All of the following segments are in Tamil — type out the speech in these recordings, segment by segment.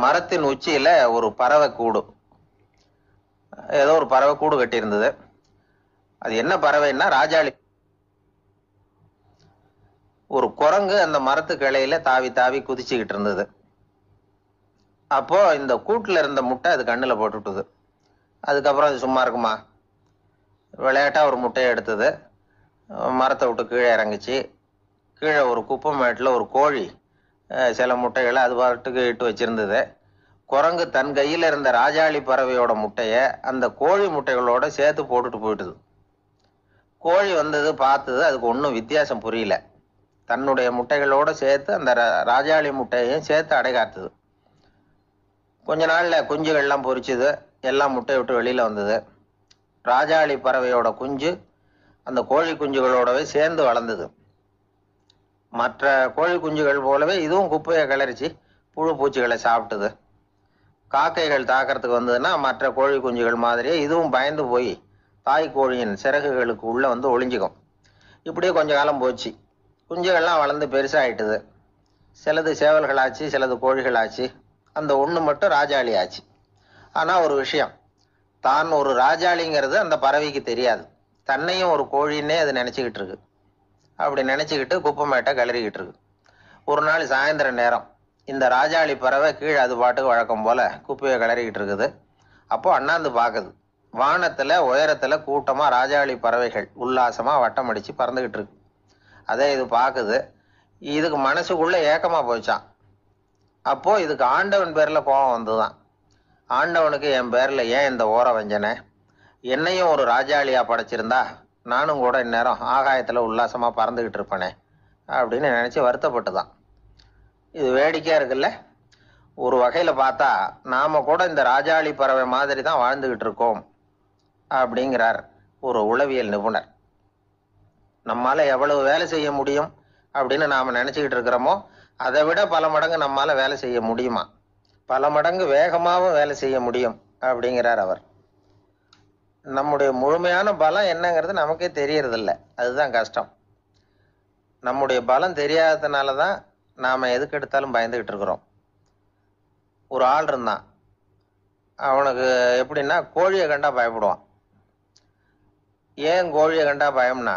மரத்தின் உச்சியில ஒரு பறவை கூடு, ஏதோ ஒரு பறவை கூடு கட்டியிருந்தது. அது என்ன பறவைன்னா ராஜாளி. ஒரு குரங்கு அந்த மரத்து கிளையில தாவி தாவி குதிச்சுக்கிட்டு இருந்தது. அப்போ இந்த கூட்டுல இருந்த முட்டை அது கண்ணுல போட்டுட்டுது. அதுக்கப்புறம் அது சும்மா இருக்குமா? விளையாட்டா ஒரு முட்டையை எடுத்தது, மரத்தை விட்டு கீழே இறங்குச்சு. கீழே ஒரு குப்பை மேட்டில் ஒரு கோழி சில முட்டைகளை அது பாட்டுக்கு இட்டு வச்சிருந்தது. குரங்கு தன் கையில இருந்த ராஜாளி பறவையோட முட்டைய அந்த கோழி முட்டைகளோட சேர்த்து போட்டுட்டு போயிட்டுது. கோழி வந்தது, பார்த்தது, அதுக்கு ஒன்றும் வித்தியாசம் புரியல. தன்னுடைய முட்டைகளோட சேர்த்து அந்த ராஜாளி முட்டையையும் சேர்த்து அடைகாத்துது. கொஞ்ச நாள்ல குஞ்சுகள்லாம் பொரிச்சுது, எல்லாம் முட்டை விட்டு வெளியில வந்தது. ராஜாளி பறவையோட குஞ்சு அந்த கோழி குஞ்சுகளோடவே சேர்ந்து வளர்ந்தது. மற்ற கோழி குஞ்சுகள் போலவே இதுவும் குப்பையை கிளறிச்சு புழு பூச்சிகளை சாப்பிட்டுது. காக்கைகள் தாக்கிறதுக்கு வந்ததுன்னா மற்ற கோழி குஞ்சுகள் மாதிரியே இதுவும் பயந்து போய் தாய் கோழியின் சிறகுகளுக்கு உள்ள வந்து ஒளிஞ்சிக்கும். இப்படியே கொஞ்ச காலம் போச்சு. குஞ்சுகள்லாம் வளர்ந்து பெருசாயிட்டுது. சிலது சேவல்கள் ஆச்சு, சிலது கோழிகள் ஆச்சு. அந்த ஒண்ணு மட்டும் ராஜாளி ஆச்சு. ஆனா ஒரு விஷயம், தான் ஒரு ராஜாளிங்கிறது அந்த பறவைக்கு தெரியாது. தன்னையும் ஒரு கோழின்னே அது நினைச்சுக்கிட்டு இருக்கு. அப்படி நினைச்சுக்கிட்டு குப்பை மேட்டை கிளறிக்கிட்டு இருக்கு. ஒரு நாள் சாயந்தர நேரம் இந்த ராஜாளி பறவை கீழே அது பாட்டுக்கு வழக்கம் போல குப்பையை கிளறிக்கிட்டு இருக்குது. அப்போ அண்ணாந்து பாக்குது. வானத்துல உயரத்துல கூட்டமா ராஜாளி பறவைகள் உல்லாசமா வட்டம் அடிச்சு பறந்துகிட்டு இருக்கு. அதே இது பாக்குது. இதுக்கு மனசுக்குள்ள ஏக்கமா போச்சான். அப்போ இதுக்கு ஆண்டவன் பேர்ல கோபம் வந்துதான். ஆண்டவனுக்கு என் பேர்ல ஏன் இந்த ஓர வஞ்சனை? என்னையும் ஒரு ராஜாளியா படைச்சிருந்தா நானும் கூட இந்நேரம் ஆகாயத்துல உல்லாசமா பறந்துகிட்டு இருப்பேனே அப்படின்னு நினைச்சு வருத்தப்பட்டுதான். இது வேடிக்கையா இருக்குல்ல? ஒரு வகையில பார்த்தா நாம கூட இந்த ராஜாளி பறவை மாதிரி தான் வாழ்ந்துகிட்டு இருக்கோம் அப்படிங்கிறார் ஒரு உளவியல் நிபுணர். நம்மால எவ்வளவு வேலை செய்ய முடியும் அப்படின்னு நாம நினைச்சுக்கிட்டு இருக்கிறோமோ அதை விட பல மடங்கு நம்மால வேலை செய்ய முடியுமா? பல மடங்கு வேகமாகவும் வேலை செய்ய முடியும் அப்படிங்கிறார் அவர். நம்முடைய முழுமையான பலம் என்னங்கிறது நமக்கே தெரியறதில்ல. அதுதான் கஷ்டம். நம்முடைய பலம் தெரியாததுனாலதான் நாம எதுக்கு எடுத்தாலும் பயந்துகிட்டு இருக்கிறோம். ஒரு ஆள் இருந்தான். அவனுக்கு எப்படின்னா கோழியை கண்டா பயப்படுவான். ஏன் கோழியை கண்டா பயம்னா,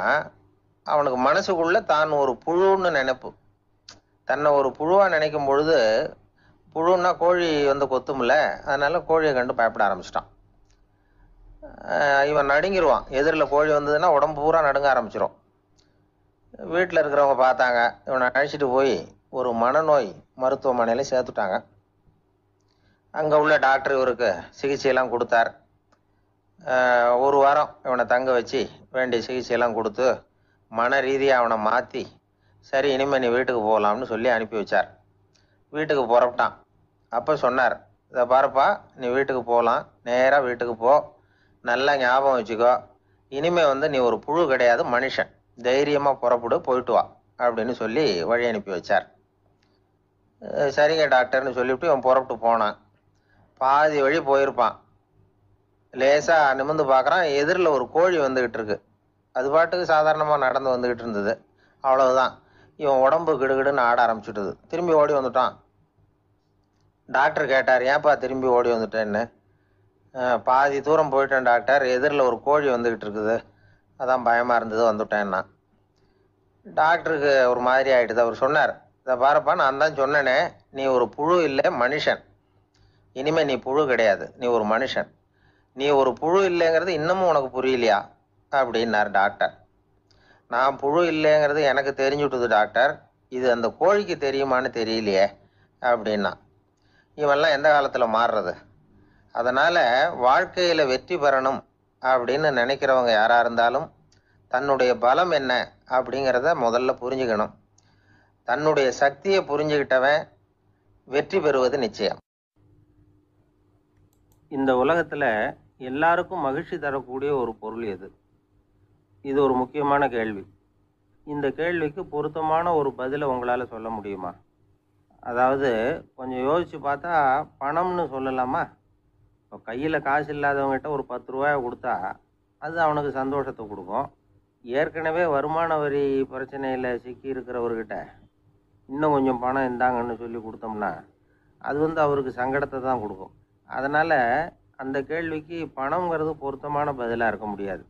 அவனுக்கு மனசுக்குள்ள தான் ஒரு புழுன்னு நினைப்பு. தன்னை ஒரு புழுவா நினைக்கும் பொழுது, புழுன்னா கோழி வந்து கொத்தும்ல, அதனால கோழியை கண்டு பயப்பட ஆரம்பிச்சிட்டான். இவன் நடுங்கிடுவான். எதிரில் கோழி வந்ததுன்னா உடம்பு பூரா நடுங்க ஆரம்பிச்சிடும். வீட்டில் இருக்கிறவங்க பார்த்தாங்க. இவனை அழைச்சிட்டு போய் ஒரு மனநோய் மருத்துவமனையில் சேர்த்துட்டாங்க. அங்கே உள்ள டாக்டர் இவருக்கு சிகிச்சையெல்லாம் கொடுத்தார். ஒரு வாரம் இவனை தங்க வச்சு வேண்டிய சிகிச்சையெல்லாம் கொடுத்து மன ரீதியாக அவனை மாற்றி, சரி இனிமேல் நீ வீட்டுக்கு போகலாம்னு சொல்லி அனுப்பி வச்சார். வீட்டுக்கு புறப்பட்டான். அப்போ சொன்னார், இதை பாருப்பா, நீ வீட்டுக்கு போகலாம், நேராக வீட்டுக்கு போ, நல்லா ஞாபகம் வச்சுக்கோ, இனிமே வந்து நீ ஒரு புழு கிடையாது, மனுஷன், தைரியமாக புறப்படு, போயிட்டு வா அப்படின்னு சொல்லி வழி அனுப்பி வச்சார். சரிங்க டாக்டர்னு சொல்லிவிட்டு இவன் புறப்பட்டு போனான். பாதி வழி போயிருப்பான். லேசா நிமிர்ந்து பார்க்குறான், எதிரில் ஒரு கோழி வந்துகிட்டு இருக்கு. அது பாட்டுக்கு சாதாரணமாக நடந்து வந்துகிட்டு இருந்தது. அவ்வளவுதான், இவன் உடம்பு கிடுகிடுன்னு ஆட ஆரம்பிச்சுட்டுது. திரும்பி ஓடி வந்துட்டான். டாக்டர் கேட்டார், ஏன்பா திரும்பி ஓடி வந்துட்டேன்னு. பாதி தூரம் போயிட்டேன் டாக்டர், எதிரில் ஒரு கோழி வந்துகிட்டு இருக்குது, அதான் பயமாக இருந்தது வந்துட்டேன்னா. டாக்டருக்கு ஒரு மாதிரி ஆகிடுது. அவர் சொன்னார், இதை பாருப்பா, நான் தான் சொன்னேனே, நீ ஒரு புழு இல்லை, மனுஷன். இனிமே நீ புழு கிடையாது, நீ ஒரு மனுஷன். நீ ஒரு புழு இல்லைங்கிறது இன்னமும் உனக்கு புரியலையா அப்படின்னார் டாக்டர். நான் புழு இல்லைங்கிறது எனக்கு தெரிஞ்சுட்டுது டாக்டர், இது அந்த கோழிக்கு தெரியுமான்னு தெரியலையே அப்படின்னா. இவெல்லாம் எந்த காலத்தில் மாறுறது? அதனால வாழ்க்கையில வெற்றி பெறணும் அப்படின்னு நினைக்கிறவங்க யாரா இருந்தாலும் தன்னுடைய பலம் என்ன அப்படிங்கிறத முதல்ல புரிஞ்சுக்கணும். தன்னுடைய சக்தியை புரிஞ்சுக்கிட்டவன் வெற்றி பெறுவது நிச்சயம். இந்த உலகத்துல எல்லாருக்கும் மகிழ்ச்சி தரக்கூடிய ஒரு பொருள் எது? இது ஒரு முக்கியமான கேள்வி. இந்த கேள்விக்கு பொருத்தமான ஒரு பதிலை உங்களால் சொல்ல முடியுமா? அதாவது கொஞ்சம் யோசிச்சு பார்த்தா பணம்னு சொல்லலாமா? இப்போ கையில் காசு இல்லாதவங்ககிட்ட ஒரு 10 ரூபாயை கொடுத்தா அது அவனுக்கு சந்தோஷத்தை கொடுக்கும். ஏற்கனவே வருமான வரி பிரச்சனையில் சிக்கி இருக்கிறவர்கிட்ட இன்னும் கொஞ்சம் பணம் இந்தாங்கன்னு சொல்லி கொடுத்தோம்னா அது அவருக்கு சங்கடத்தை தான் கொடுக்கும். அதனால் அந்த கேள்விக்கு பணங்கிறது பொருத்தமான பதிலாக இருக்க முடியாது.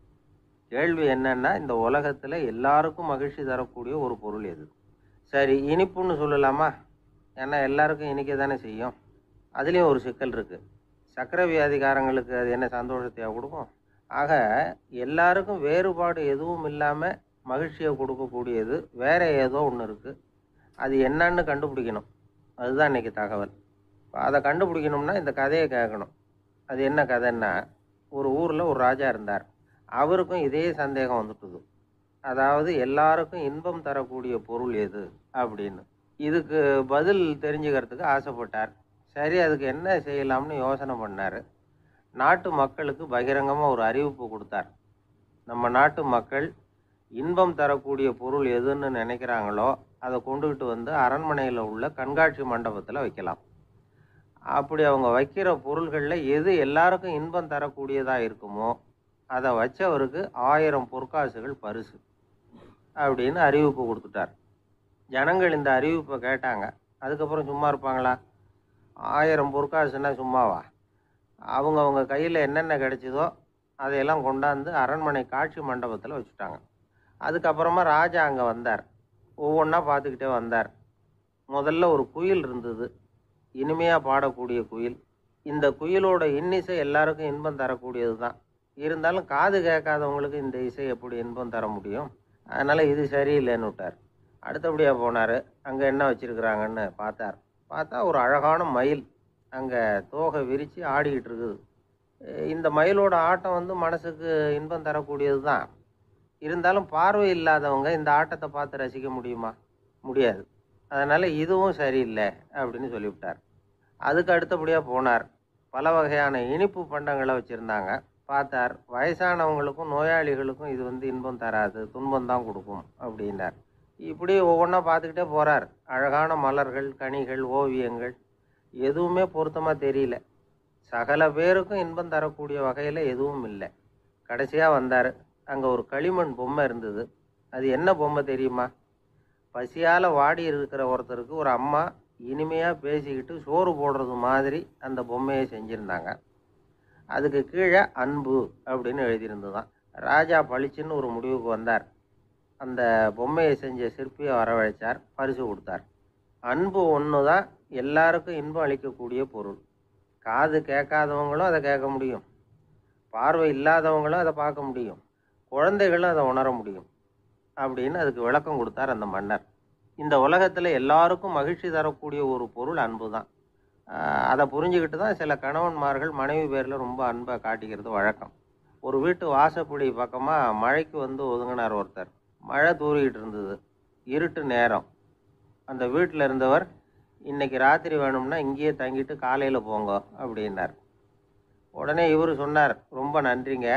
கேள்வி என்னன்னா, இந்த உலகத்தில் எல்லாருக்கும் மகிழ்ச்சி தரக்கூடிய ஒரு பொருள் எது? சரி, இனிப்புன்னு சொல்லலாமா? ஏன்னா எல்லாருக்கும் இனிக்க தானே செய்யும். அதுலேயும் ஒரு சிக்கல் இருக்குது. சர்க்கரை வியாதிக்காரங்களுக்கு அது என்ன சந்தோஷத்தையா கொடுக்கும்? ஆக எல்லாருக்கும் வேறுபாடு எதுவும் இல்லாமல் மகிழ்ச்சியை கொடுக்கக்கூடியது வேற ஏதோ ஒன்று இருக்குது. அது என்னன்னு கண்டுபிடிக்கணும். அதுதான் இன்றைக்கி தகவல். அதை கண்டுபிடிக்கணும்னா இந்த கதையை கேட்கணும். அது என்ன கதைன்னா, ஒரு ஊரில் ஒரு ராஜா இருந்தார். அவருக்கும் இதே சந்தேகம் வந்துட்டுது. அதாவது எல்லாருக்கும் இன்பம் தரக்கூடிய பொருள் எது அப்படின்னு. இதுக்கு பதில் தெரிஞ்சுக்கிறதுக்கு ஆசைப்பட்டார். சரி, அதுக்கு என்ன செய்யலாம்னு யோசனை பண்ணார். நாட்டு மக்களுக்கு பகிரங்கமாக ஒரு அறிவிப்பு கொடுத்தார். நம்ம நாட்டு மக்கள் இன்பம் தரக்கூடிய பொருள் எதுன்னு நினைக்கிறாங்களோ அதை கொண்டுகிட்டு வந்து அரண்மனையில் உள்ள கண்காட்சி மண்டபத்தில் வைக்கலாம். அப்படி அவங்க வைக்கிற பொருள்களில் எது எல்லாருக்கும் இன்பம் தரக்கூடியதாக இருக்குமோ அதை வச்சவருக்கு 1000 பொற்காசுகள் பரிசு அப்படின்னு அறிவிப்பு கொடுத்துட்டார். ஜனங்கள் இந்த அறிவிப்பை கேட்டாங்க. அதுக்கப்புறம் சும்மா இருப்பாங்களா? 1000 பொற்காசுன்னா சும்மாவா? அவங்க கையில் என்னென்ன கிடைச்சதோ அதையெல்லாம் கொண்டாந்து அரண்மனை காட்சி மண்டபத்தில் வச்சுட்டாங்க. அதுக்கப்புறமா ராஜா அங்கே வந்தார். ஒவ்வொன்றா பார்த்துக்கிட்டே வந்தார். முதல்ல ஒரு குயில் இருந்தது, இனிமையாக பாடக்கூடிய குயில். இந்த குயிலோட இன்னிசை எல்லாருக்கும் இன்பம் தரக்கூடியது தான். இருந்தாலும் காது கேட்காதவங்களுக்கு இந்த இசை எப்படி இன்பம் தர முடியும்? அதனால் இது சரியில்லைன்னு விட்டார். அடுத்தபடியாக போனார். அங்கே என்ன வச்சுருக்குறாங்கன்னு பார்த்தா ஒரு அழகான மயில் அங்கே தோகை விரித்து ஆடிக்கிட்டு இருக்குது. இந்த மயிலோட ஆட்டம் மனசுக்கு இன்பம் தரக்கூடியது தான். இருந்தாலும் பார்வை இல்லாதவங்க இந்த ஆட்டத்தை பார்த்து ரசிக்க முடியுமா? முடியாது. அதனால் இதுவும் சரியில்லை அப்படின்னு சொல்லிவிட்டார். அதுக்கு அடுத்தபடியாக போனார். பல வகையான இனிப்பு பண்டங்களை வச்சுருந்தாங்க. பார்த்தார், வயசானவங்களுக்கும் நோயாளிகளுக்கும் இது இன்பம் தராது, துன்பம் தான் கொடுக்கும் அப்படின்னார். இப்படி ஒவ்வொன்றா பார்த்துக்கிட்டே போகிறார். அழகான மலர்கள், கனிகள், ஓவியங்கள் எதுவுமே பொருத்தமாக தெரியல. சகல பேருக்கும் இன்பம் தரக்கூடிய வகையில் எதுவும் இல்லை. கடைசியாக வந்தார். அங்கே ஒரு களிமண் பொம்மை இருந்தது. அது என்ன பொம்மை தெரியுமா? பசியால் வாடி இருக்கிற ஒருத்தருக்கு ஒரு அம்மா இனிமையாக பேசிக்கிட்டு சோறு போடுறது மாதிரி அந்த பொம்மையை செஞ்சுருந்தாங்க. அதுக்கு கீழே அன்பு அப்படின்னு எழுதியிருந்துதான். ராஜா பளிச்சுன்னு ஒரு முடிவுக்கு வந்தார். அந்த பொம்மையை செஞ்ச சிற்பியை வரவழைச்சார், பரிசு கொடுத்தார். அன்பு ஒன்று தான் எல்லாருக்கும் இன்பம் அளிக்கக்கூடிய பொருள். காது கேட்காதவங்களும் அதை கேட்க முடியும், பார்வை இல்லாதவங்களும் அதை பார்க்க முடியும், குழந்தைகளும் அதை உணர முடியும் அப்படின்னு அதுக்கு விளக்கம் கொடுத்தார் அந்த மன்னர். இந்த உலகத்தில் எல்லாருக்கும் மகிழ்ச்சி தரக்கூடிய ஒரு பொருள் அன்பு தான். அதை புரிஞ்சுக்கிட்டு தான் சில கணவன்மார்கள் மனைவி பேரில் ரொம்ப அன்பை காட்டிக்கிறது வழக்கம். ஒரு வீட்டு வாசப்படி பக்கமாக மழைக்கு ஒதுங்கினார் ஒருத்தர். மழை தூரிக்கிட்டு இருந்தது, இருட்டு நேரம். அந்த வீட்டில் இருந்தவர், இன்னைக்கு ராத்திரி வேணும்னா இங்கேயே தங்கிட்டு காலையில் போங்க அப்படின்னார். உடனே இவர் சொன்னார், ரொம்ப நன்றிங்க,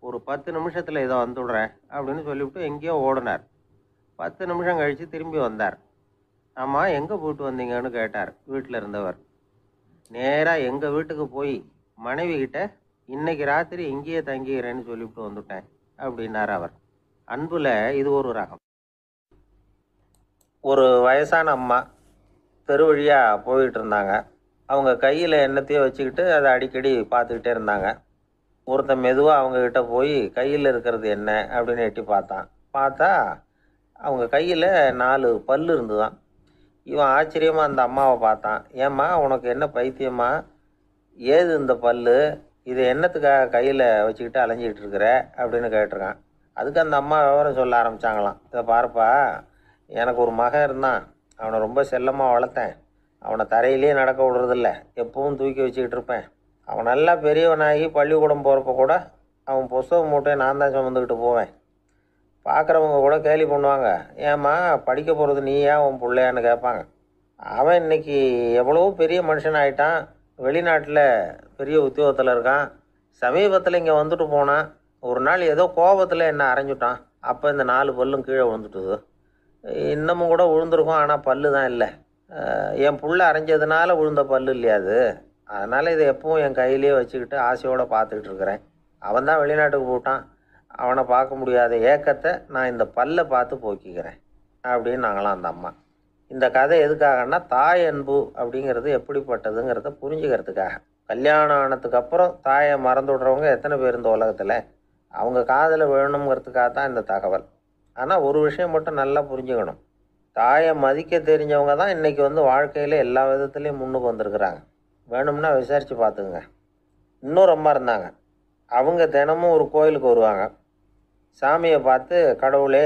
ஒரு 10 நிமிஷத்தில் இதை வந்துடுறேன் அப்படின்னு சொல்லிவிட்டு எங்கேயோ ஓடினார். 10 நிமிஷம் கழித்து திரும்பி வந்தார். ஆமாம், எங்கே போயிட்டு வந்தீங்கன்னு கேட்டார் வீட்டில் இருந்தவர். நேராக எங்கள் வீட்டுக்கு போய் மனைவி கிட்ட இன்னைக்கு ராத்திரி இங்கேயே தங்கிக்கிறேன்னு சொல்லிவிட்டு வந்துட்டேன் அப்படின்னார் அவர். அன்புல இது ஒரு ரகம். ஒரு வயசான அம்மா தெரு வழியாக போயிட்டு இருந்தாங்க. அவங்க கையில் எண்ணத்தையோ வச்சுக்கிட்டு அதை அடிக்கடி பார்த்துக்கிட்டே இருந்தாங்க. ஒருத்தன் மெதுவாக அவங்கக்கிட்ட போய் கையில் இருக்கிறது என்ன அப்படின்னு எட்டி பார்த்தா அவங்க கையில் 4 பல் இருந்துதான். இவன் ஆச்சரியமாக அந்த அம்மாவை பார்த்தான். ஏம்மா, உனக்கு என்ன பைத்தியமா? ஏது இந்த பல்? இது என்னத்துக்காக கையில் வச்சுக்கிட்டு அலைஞ்சிக்கிட்டு இருக்கிற அப்படின்னு கேட்டிருக்கான். அதுக்கு அந்த அம்மா விவரம் சொல்ல ஆரம்பித்தாங்களாம். இதை பாருப்பா, எனக்கு ஒரு மகன் இருந்தான். அவனை ரொம்ப செல்லமாக வளர்த்தேன். அவனை தரையிலேயே நடக்க விடுறதில்ல, எப்பவும் தூக்கி வச்சுக்கிட்டு இருப்பேன். அவன் நல்லா பெரியவனாகி பள்ளிக்கூடம் போகிறப்ப கூட அவன் புஸ்தக மூட்டையை நான் தான் சுமந்துக்கிட்டு போவேன். பார்க்குறவங்க கூட கேலி பண்ணுவாங்க, ஏம்மா படிக்க போகிறது நீயா உன் பிள்ளையான்னு கேட்பாங்க. அவன் இன்னைக்கு எவ்வளவோ பெரிய மனுஷன் ஆகிட்டான், வெளிநாட்டில் பெரிய உத்தியோகத்தில் இருக்கான். சமீபத்தில் இங்கே வந்துட்டு போனான். ஒரு நாள் ஏதோ கோபத்தில் என்னை அரைஞ்சுட்டான். அப்போ இந்த 4 பல்லும் கீழே விழுந்துட்டுது. இன்னமும் கூட விழுந்திருக்கும், ஆனால் பல்லு தான் இல்லை. என் புள்ள அரைஞ்சதுனால விழுந்த பல்லு இல்லையா அது? அதனால் இதை எப்பவும் என் கையிலேயே வச்சுக்கிட்டு ஆசையோடு பார்த்துக்கிட்டு இருக்கிறேன். அவன் தான் வெளிநாட்டுக்கு போட்டான். அவனை பார்க்க முடியாத ஏக்கத்தை நான் இந்த பல்லை பார்த்து போக்கிக்கிறேன் அப்படின்னு நாங்களாம் அந்த அம்மா. இந்த கதை எதுக்காகன்னா தாய் அன்பு அப்படிங்கிறது எப்படிப்பட்டதுங்கிறத புரிஞ்சுக்கிறதுக்காக. கல்யாணம் ஆனதுக்கு அப்புறம் தாயை மறந்து விடுறவங்க எத்தனை பேர் இந்த உலகத்தில்? அவங்க காதில் விழணுங்கிறதுக்காக தான் இந்த தகவல். ஆனால் ஒரு விஷயம் மட்டும் நல்லா புரிஞ்சுக்கணும். தாயை மதிக்க தெரிஞ்சவங்க தான் இன்றைக்கி வாழ்க்கையில் எல்லா விதத்துலேயும் முன்னுக்கு வந்திருக்கிறாங்க. வேணும்னா விசாரித்து பார்த்துக்குங்க. இன்னொரு அம்மா இருந்தாங்க. அவங்க தினமும் ஒரு கோயிலுக்கு வருவாங்க. சாமியை பார்த்து, கடவுளே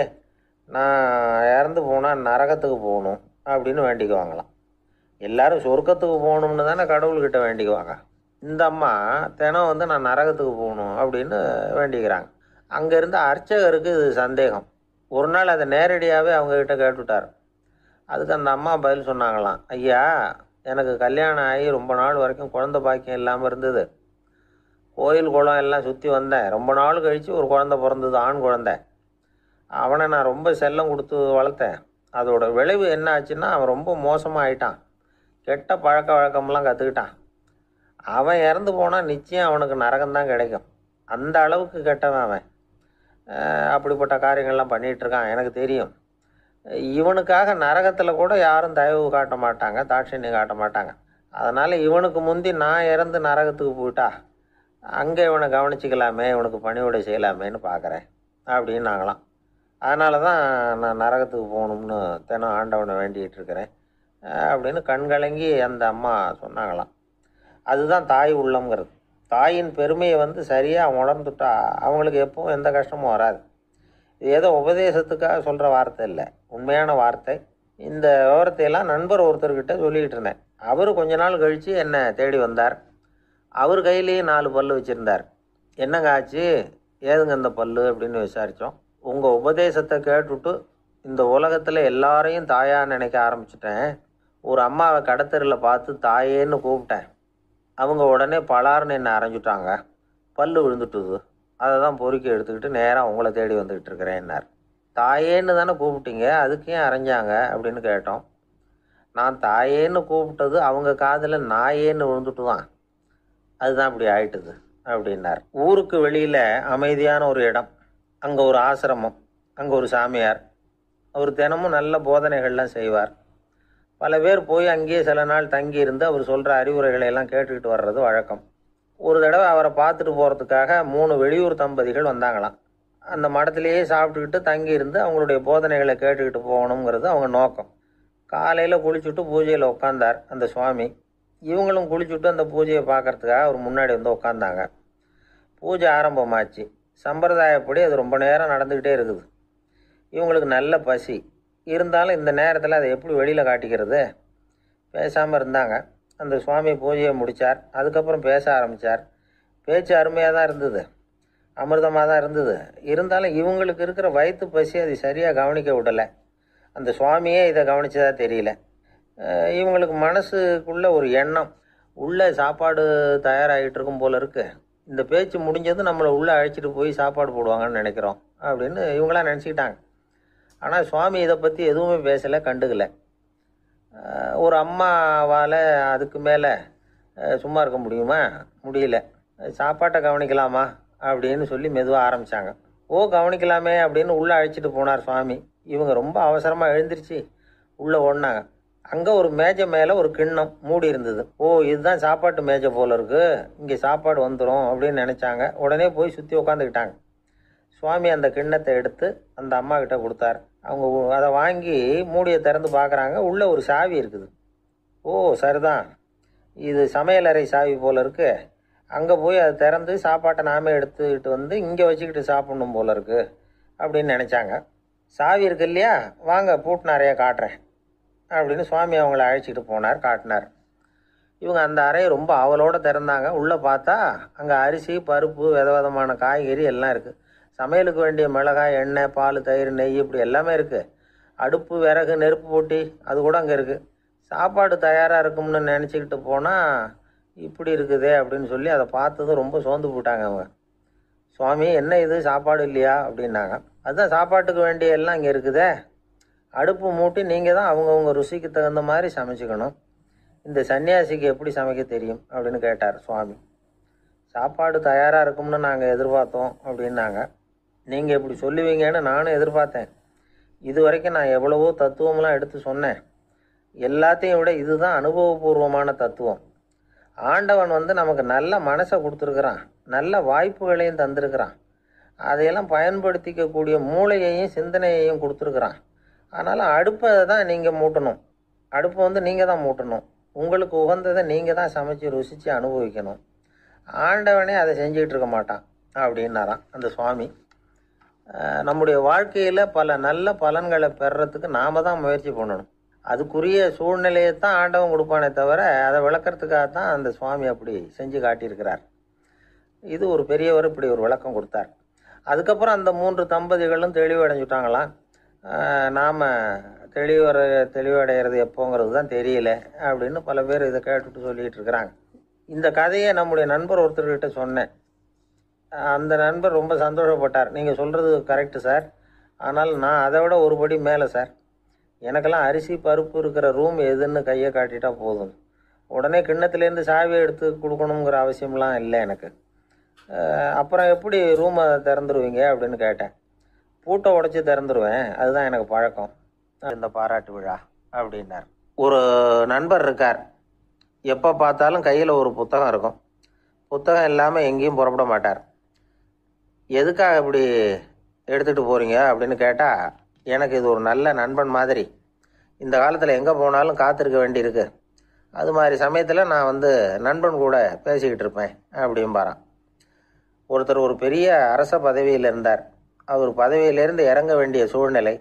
நான் இறந்து போனால் நரகத்துக்கு போகணும் அப்படின்னு வேண்டிக்குவாங்களாம். எல்லாரும் சொர்க்கத்துக்கு போகணும்னு தானே கடவுள்கிட்ட வேண்டிக்குவாங்க. இந்த அம்மா தினம் நான் நரகத்துக்கு போகணும் அப்படின்னு வேண்டிக்கிறாங்க. அங்கே இருந்த அர்ச்சகருக்கு இது சந்தேகம். ஒரு நாள் அதை நேரடியாகவே அவங்கக்கிட்ட கேட்டுவிட்டார். அதுக்கு அந்த அம்மா பதில் சொன்னாங்களாம், ஐயா, எனக்கு கல்யாணம் ஆகி ரொம்ப நாள் வரைக்கும் குழந்தை பாக்கியம் இல்லாமல் இருந்தது. கோயில் குளம் எல்லாம் சுற்றி வந்தேன். ரொம்ப நாள் கழித்து ஒரு குழந்தை பிறந்தது, ஆண் குழந்தை. அவனை நான் ரொம்ப செல்லம் கொடுத்து வளர்த்தேன். அதோட விளைவு என்ன ஆச்சுன்னா, அவன் ரொம்ப மோசமாக ஆயிட்டான். கெட்ட பழக்க வழக்கம்லாம் கற்றுக்கிட்டான். அவன் இறந்து போனால் நிச்சயம் அவனுக்கு நரகம்தான் கிடைக்கும். அந்த அளவுக்கு கெட்டவன் அவன். அப்படிப்பட்ட காரியங்கள்லாம் பண்ணிகிட்ருக்கான், எனக்கு தெரியும். இவனுக்காக நரகத்தில் கூட யாரும் தயவு காட்ட மாட்டாங்க, தாட்சண்யம் காட்ட மாட்டாங்க. அதனால் இவனுக்கு முந்தி நான் இறந்து நரகத்துக்கு போயிட்டா அங்கே இவனை கவனிச்சிக்கலாமே, இவனுக்கு பணிவிடை செய்யலாமேன்னு பார்க்குறேன் அப்படின்னு நாங்களாம். அதனால தான் நான் நரகத்துக்கு போகணும்னு தினம் ஆண்டவனை வேண்டிகிட்டு இருக்கிறேன் அப்படின்னு கண்கலங்கி அந்த அம்மா சொன்னாங்களாம். அதுதான் தாய் உள்ளம்ங்கிறது. தாயின் பெருமையை சரியாக உணர்ந்துட்டா அவங்களுக்கு எப்பவும் எந்த கஷ்டமும் வராது. இது ஏதோ உபதேசத்துக்காக சொல்கிற வார்த்தை இல்லை, உண்மையான வார்த்தை. இந்த விவரத்தையெல்லாம் நண்பர் ஒருத்தர்கிட்ட சொல்லிக்கிட்டு இருந்தேன். அவர் கொஞ்ச நாள் கழித்து என்னை தேடி வந்தார். அவர் கையிலேயே 4 பல்லு வச்சுருந்தார். என்னங்க ஆச்சு, ஏதுங்க இந்த பல்லு அப்படின்னு விசாரித்தோம். உங்கள் உபதேசத்தை கேட்டுவிட்டு இந்த உலகத்தில் எல்லாரையும் தாயாக நினைக்க ஆரம்பிச்சிட்டேன். ஒரு அம்மாவை கடத்தரில் பார்த்து தாயேன்னு கூப்பிட்டேன். அவங்க உடனே பலார்னு என்னை அரைஞ்சிட்டாங்க. பல்லு விழுந்துட்டுது. அதை தான் பொறுக்கி எடுத்துக்கிட்டு நேராக உங்களை தேடி வந்துக்கிட்டு இருக்கிறேன்னார். தாயேன்னு தானே கூப்பிட்டீங்க, அதுக்கு ஏன் அரைஞ்சாங்க அப்படின்னு கேட்டோம். நான் தாயேன்னு கூப்பிட்டது அவங்க காதில் நாயேன்னு விழுந்துட்டு தான், அதுதான் இப்படி ஆயிட்டுது அப்படின்னார். ஊருக்கு வெளியில் அமைதியான ஒரு இடம், அங்கே ஒரு ஆசிரமம், அங்கே ஒரு சாமியார். அவர் தினமும் நல்ல போதனைகள்லாம் செய்வார். பல பேர் போய் அங்கேயே சில நாள் தங்கி இருந்து அவர் சொல்கிற அறிவுரைகளை எல்லாம் கேட்டுக்கிட்டு வர்றது வழக்கம். ஒரு தடவை அவரை பார்த்துட்டு போகிறதுக்காக 3 வெளியூர் தம்பதிகள் வந்தாங்களாம். அந்த மடத்திலேயே சாப்பிட்டுக்கிட்டு தங்கி இருந்து அவங்களுடைய போதனைகளை கேட்டுக்கிட்டு போகணுங்கிறது அவங்க நோக்கம். காலையில் குளிச்சுட்டு பூஜையில் உட்காந்தார் அந்த சுவாமி. இவங்களும் குளிச்சுட்டு அந்த பூஜையை பார்க்கறதுக்காக அவர் முன்னாடி உட்காந்தாங்க. பூஜை ஆரம்பமாச்சு. சம்பிரதாயப்படி அது ரொம்ப நேரம் நடந்துக்கிட்டே இருக்குது. இவங்களுக்கு நல்ல பசி இருந்தாலும் இந்த நேரத்தில் அதை எப்படி வெளியில் காட்டிக்கிறது? பேசாமல் இருந்தாங்க. அந்த சுவாமி பூஜையை முடித்தார். அதுக்கப்புறம் பேச ஆரம்பித்தார். பேச்சு அருமையாக தான் இருந்தது, அமிர்தமாக தான் இருந்தது. இருந்தாலும் இவங்களுக்கு இருக்கிற வயிற்று பசி அது சரியாக கவனிக்க விடலை. அந்த சுவாமியே இதை கவனிச்சதா தெரியல. இவங்களுக்கு மனசுக்குள்ளே ஒரு எண்ணம், உள்ளே சாப்பாடு தயாராகிட்டு இருக்கும் போல இருக்கு, இந்த பேச்சு முடிஞ்சது நம்மளை உள்ளே அழைச்சிட்டு போய் சாப்பாடு போடுவாங்கன்னு நினைக்கிறோம் அப்படின்னு இவங்களாம் நினச்சிக்கிட்டாங்க. ஆனால் சுவாமி இதை பற்றி எதுவுமே பேசலை, கண்டுக்கலை. ஒரு அம்மாவால் அதுக்கு மேலே சும்மா இருக்க முடியுமா? முடியல. சாப்பாட்டை கவனிக்கலாமா அப்படின்னு சொல்லி மெதுவாக ஆரம்பித்தாங்க. ஓ, கவனிக்கலாமே அப்படின்னு உள்ளே அழைச்சிட்டு போனார் சுவாமி. இவங்க ரொம்ப அவசரமாக எழுந்திரிச்சு உள்ளே ஓடினாங்க. அங்கே ஒரு மேஜை மேலே ஒரு கிண்ணம் மூடி இருந்தது. ஓ, இதுதான் சாப்பாட்டு மேஜை போல இருக்குது, இங்கே சாப்பாடு வந்துடும் அப்படின்னு நினச்சாங்க. உடனே போய் சுற்றி உட்காந்துக்கிட்டாங்க. சுவாமி அந்த கிண்ணத்தை எடுத்து அந்த அம்மா கிட்ட கொடுத்தார். அவங்க அதை வாங்கி மூடியை திறந்து பார்க்குறாங்க. உள்ளே ஒரு சாவி இருக்குது. ஓ, சரிதான், இது சமையலறை சாவி போல் இருக்குது, அங்கே போய் அதை திறந்து சாப்பாட்டை நாமே எடுத்துக்கிட்டு இங்கே வச்சுக்கிட்டு சாப்பிட்ணும் போல இருக்குது அப்படின்னு நினச்சாங்க. சாவி இருக்கு இல்லையா, வாங்க பூட்டு நிறையா காட்டுறேன் அப்படின்னு சுவாமி அவங்கள அழைச்சிக்கிட்டு போனார், காட்டினார். இவங்க அந்த அறையை ரொம்ப ஆவலோடு திறந்தாங்க. உள்ளே பார்த்தா அங்கே அரிசி, பருப்பு, விதவிதமான காய்கறி எல்லாம் இருக்குது. சமையலுக்கு வேண்டிய மிளகாய், எண்ணெய், பால், தயிர், நெய் இப்படி எல்லாமே இருக்குது. அடுப்பு, விறகு, நெருப்பு போட்டி அது கூட அங்கே இருக்குது. சாப்பாடு தயாராக இருக்கும்னு நினச்சிக்கிட்டு போனால் இப்படி இருக்குதே அப்படின்னு சொல்லி அதை பார்த்ததும் ரொம்ப சோர்ந்து போட்டாங்க அவங்க. சுவாமி, என்ன இது சாப்பாடு இல்லையா அப்படின்னாங்க. அதுதான் சாப்பாட்டுக்கு வேண்டிய எல்லாம் இங்கே இருக்குதே, அடுப்பு மூட்டி நீங்கள் தான் அவங்கவுங்க ருசிக்கு தகுந்த மாதிரி சமைச்சிக்கணும். இந்த சன்னியாசிக்கு எப்படி சமைக்க தெரியும் அப்படின்னு கேட்டார் சுவாமி. சாப்பாடு தயாராக இருக்கும்னு நாங்கள் எதிர்பார்த்தோம் அப்படின்னாங்க. நீங்கள் இப்படி சொல்லுவீங்கன்னு நானும் எதிர்பார்த்தேன். இது வரைக்கும் நான் எவ்வளவோ தத்துவம்லாம் எடுத்து சொன்னேன். எல்லாத்தையும் விட இதுதான் அனுபவபூர்வமான தத்துவம். ஆண்டவன் நமக்கு நல்ல மனசை கொடுத்துருக்குறான், நல்ல வாய்ப்புகளையும் தந்திருக்கிறான், அதையெல்லாம் பயன்படுத்திக்கக்கூடிய மூளையையும் சிந்தனையையும் கொடுத்துருக்குறான். அதனால் அடுப்பை தான் நீங்கள் மூட்டணும். அடுப்பை நீங்கள் தான் மூட்டணும். உங்களுக்கு உகந்ததை நீங்கள் தான் சமைச்சு ருசித்து அனுபவிக்கணும். ஆண்டவனே அதை செஞ்சுக்கிட்டு இருக்க மாட்டான் அப்படின்னாராம் அந்த சுவாமி. நம்முடைய வாழ்க்கையில் பல நல்ல பலன்களை பெறுறதுக்கு நாம் தான் முயற்சி பண்ணணும். அதுக்குரிய சூழ்நிலையை தான் ஆண்டவன் கொடுப்பானே தவிர அதை விளக்கறதுக்காக தான் அந்த சுவாமி அப்படி செஞ்சு காட்டியிருக்கிறார். இது ஒரு பெரியவர் இப்படி ஒரு விளக்கம் கொடுத்தார். அதுக்கப்புறம் அந்த 3 தம்பதிகளும் தெளிவடைஞ்சுட்டாங்களாம். நாம் தெளிவடைகிறது எப்போங்கிறது தான் தெரியல அப்படின்னு பல பேர் இதை கேட்டுட்டு சொல்லிகிட்டு இருக்கிறாங்க. இந்த கதையை நம்முடைய நண்பர் ஒருத்தர்கிட்ட சொன்னேன். அந்த நண்பர் ரொம்ப சந்தோஷப்பட்டார். நீங்கள் சொல்கிறது கரெக்டு சார், ஆனால் நான் அதை விட ஒரு படி மேலே சார். எனக்கெல்லாம் அரிசி பருப்பு இருக்கிற ரூம் எதுன்னு கையை காட்டிட்டா போதும். உடனே கிண்ணத்துலேருந்து சாவியை எடுத்து கொடுக்கணுங்கிற அவசியம்லாம் இல்லை எனக்கு. அப்புறம் எப்படி ரூமை திறந்துருவீங்க அப்படின்னு கேட்டேன். பூட்டை உடைச்சி திறந்துருவேன், அதுதான் எனக்கு பழக்கம். இந்த பாராட்டு விழா அப்படின்னார். ஒரு நண்பர் இருக்கார், எப்போ பார்த்தாலும் கையில் ஒரு புத்தகம் இருக்கும். புத்தகம் இல்லாமல் எங்கேயும் புறப்பட மாட்டார். எதுக்காக இப்படி எடுத்துகிட்டு போகிறீங்க அப்படின்னு கேட்டால், எனக்கு இது ஒரு நல்ல நண்பன் மாதிரி. இந்த காலத்தில் எங்கே போனாலும் காத்திருக்க வேண்டியிருக்கு. அது மாதிரி சமயத்தில் நான் நண்பன் கூட பேசிக்கிட்டு இருப்பேன் அப்படிம்பாரான். ஒருத்தர் ஒரு பெரிய அரச பதவியில் இருந்தார். அவர் பதவியிலேருந்து இறங்க வேண்டிய சூழ்நிலை.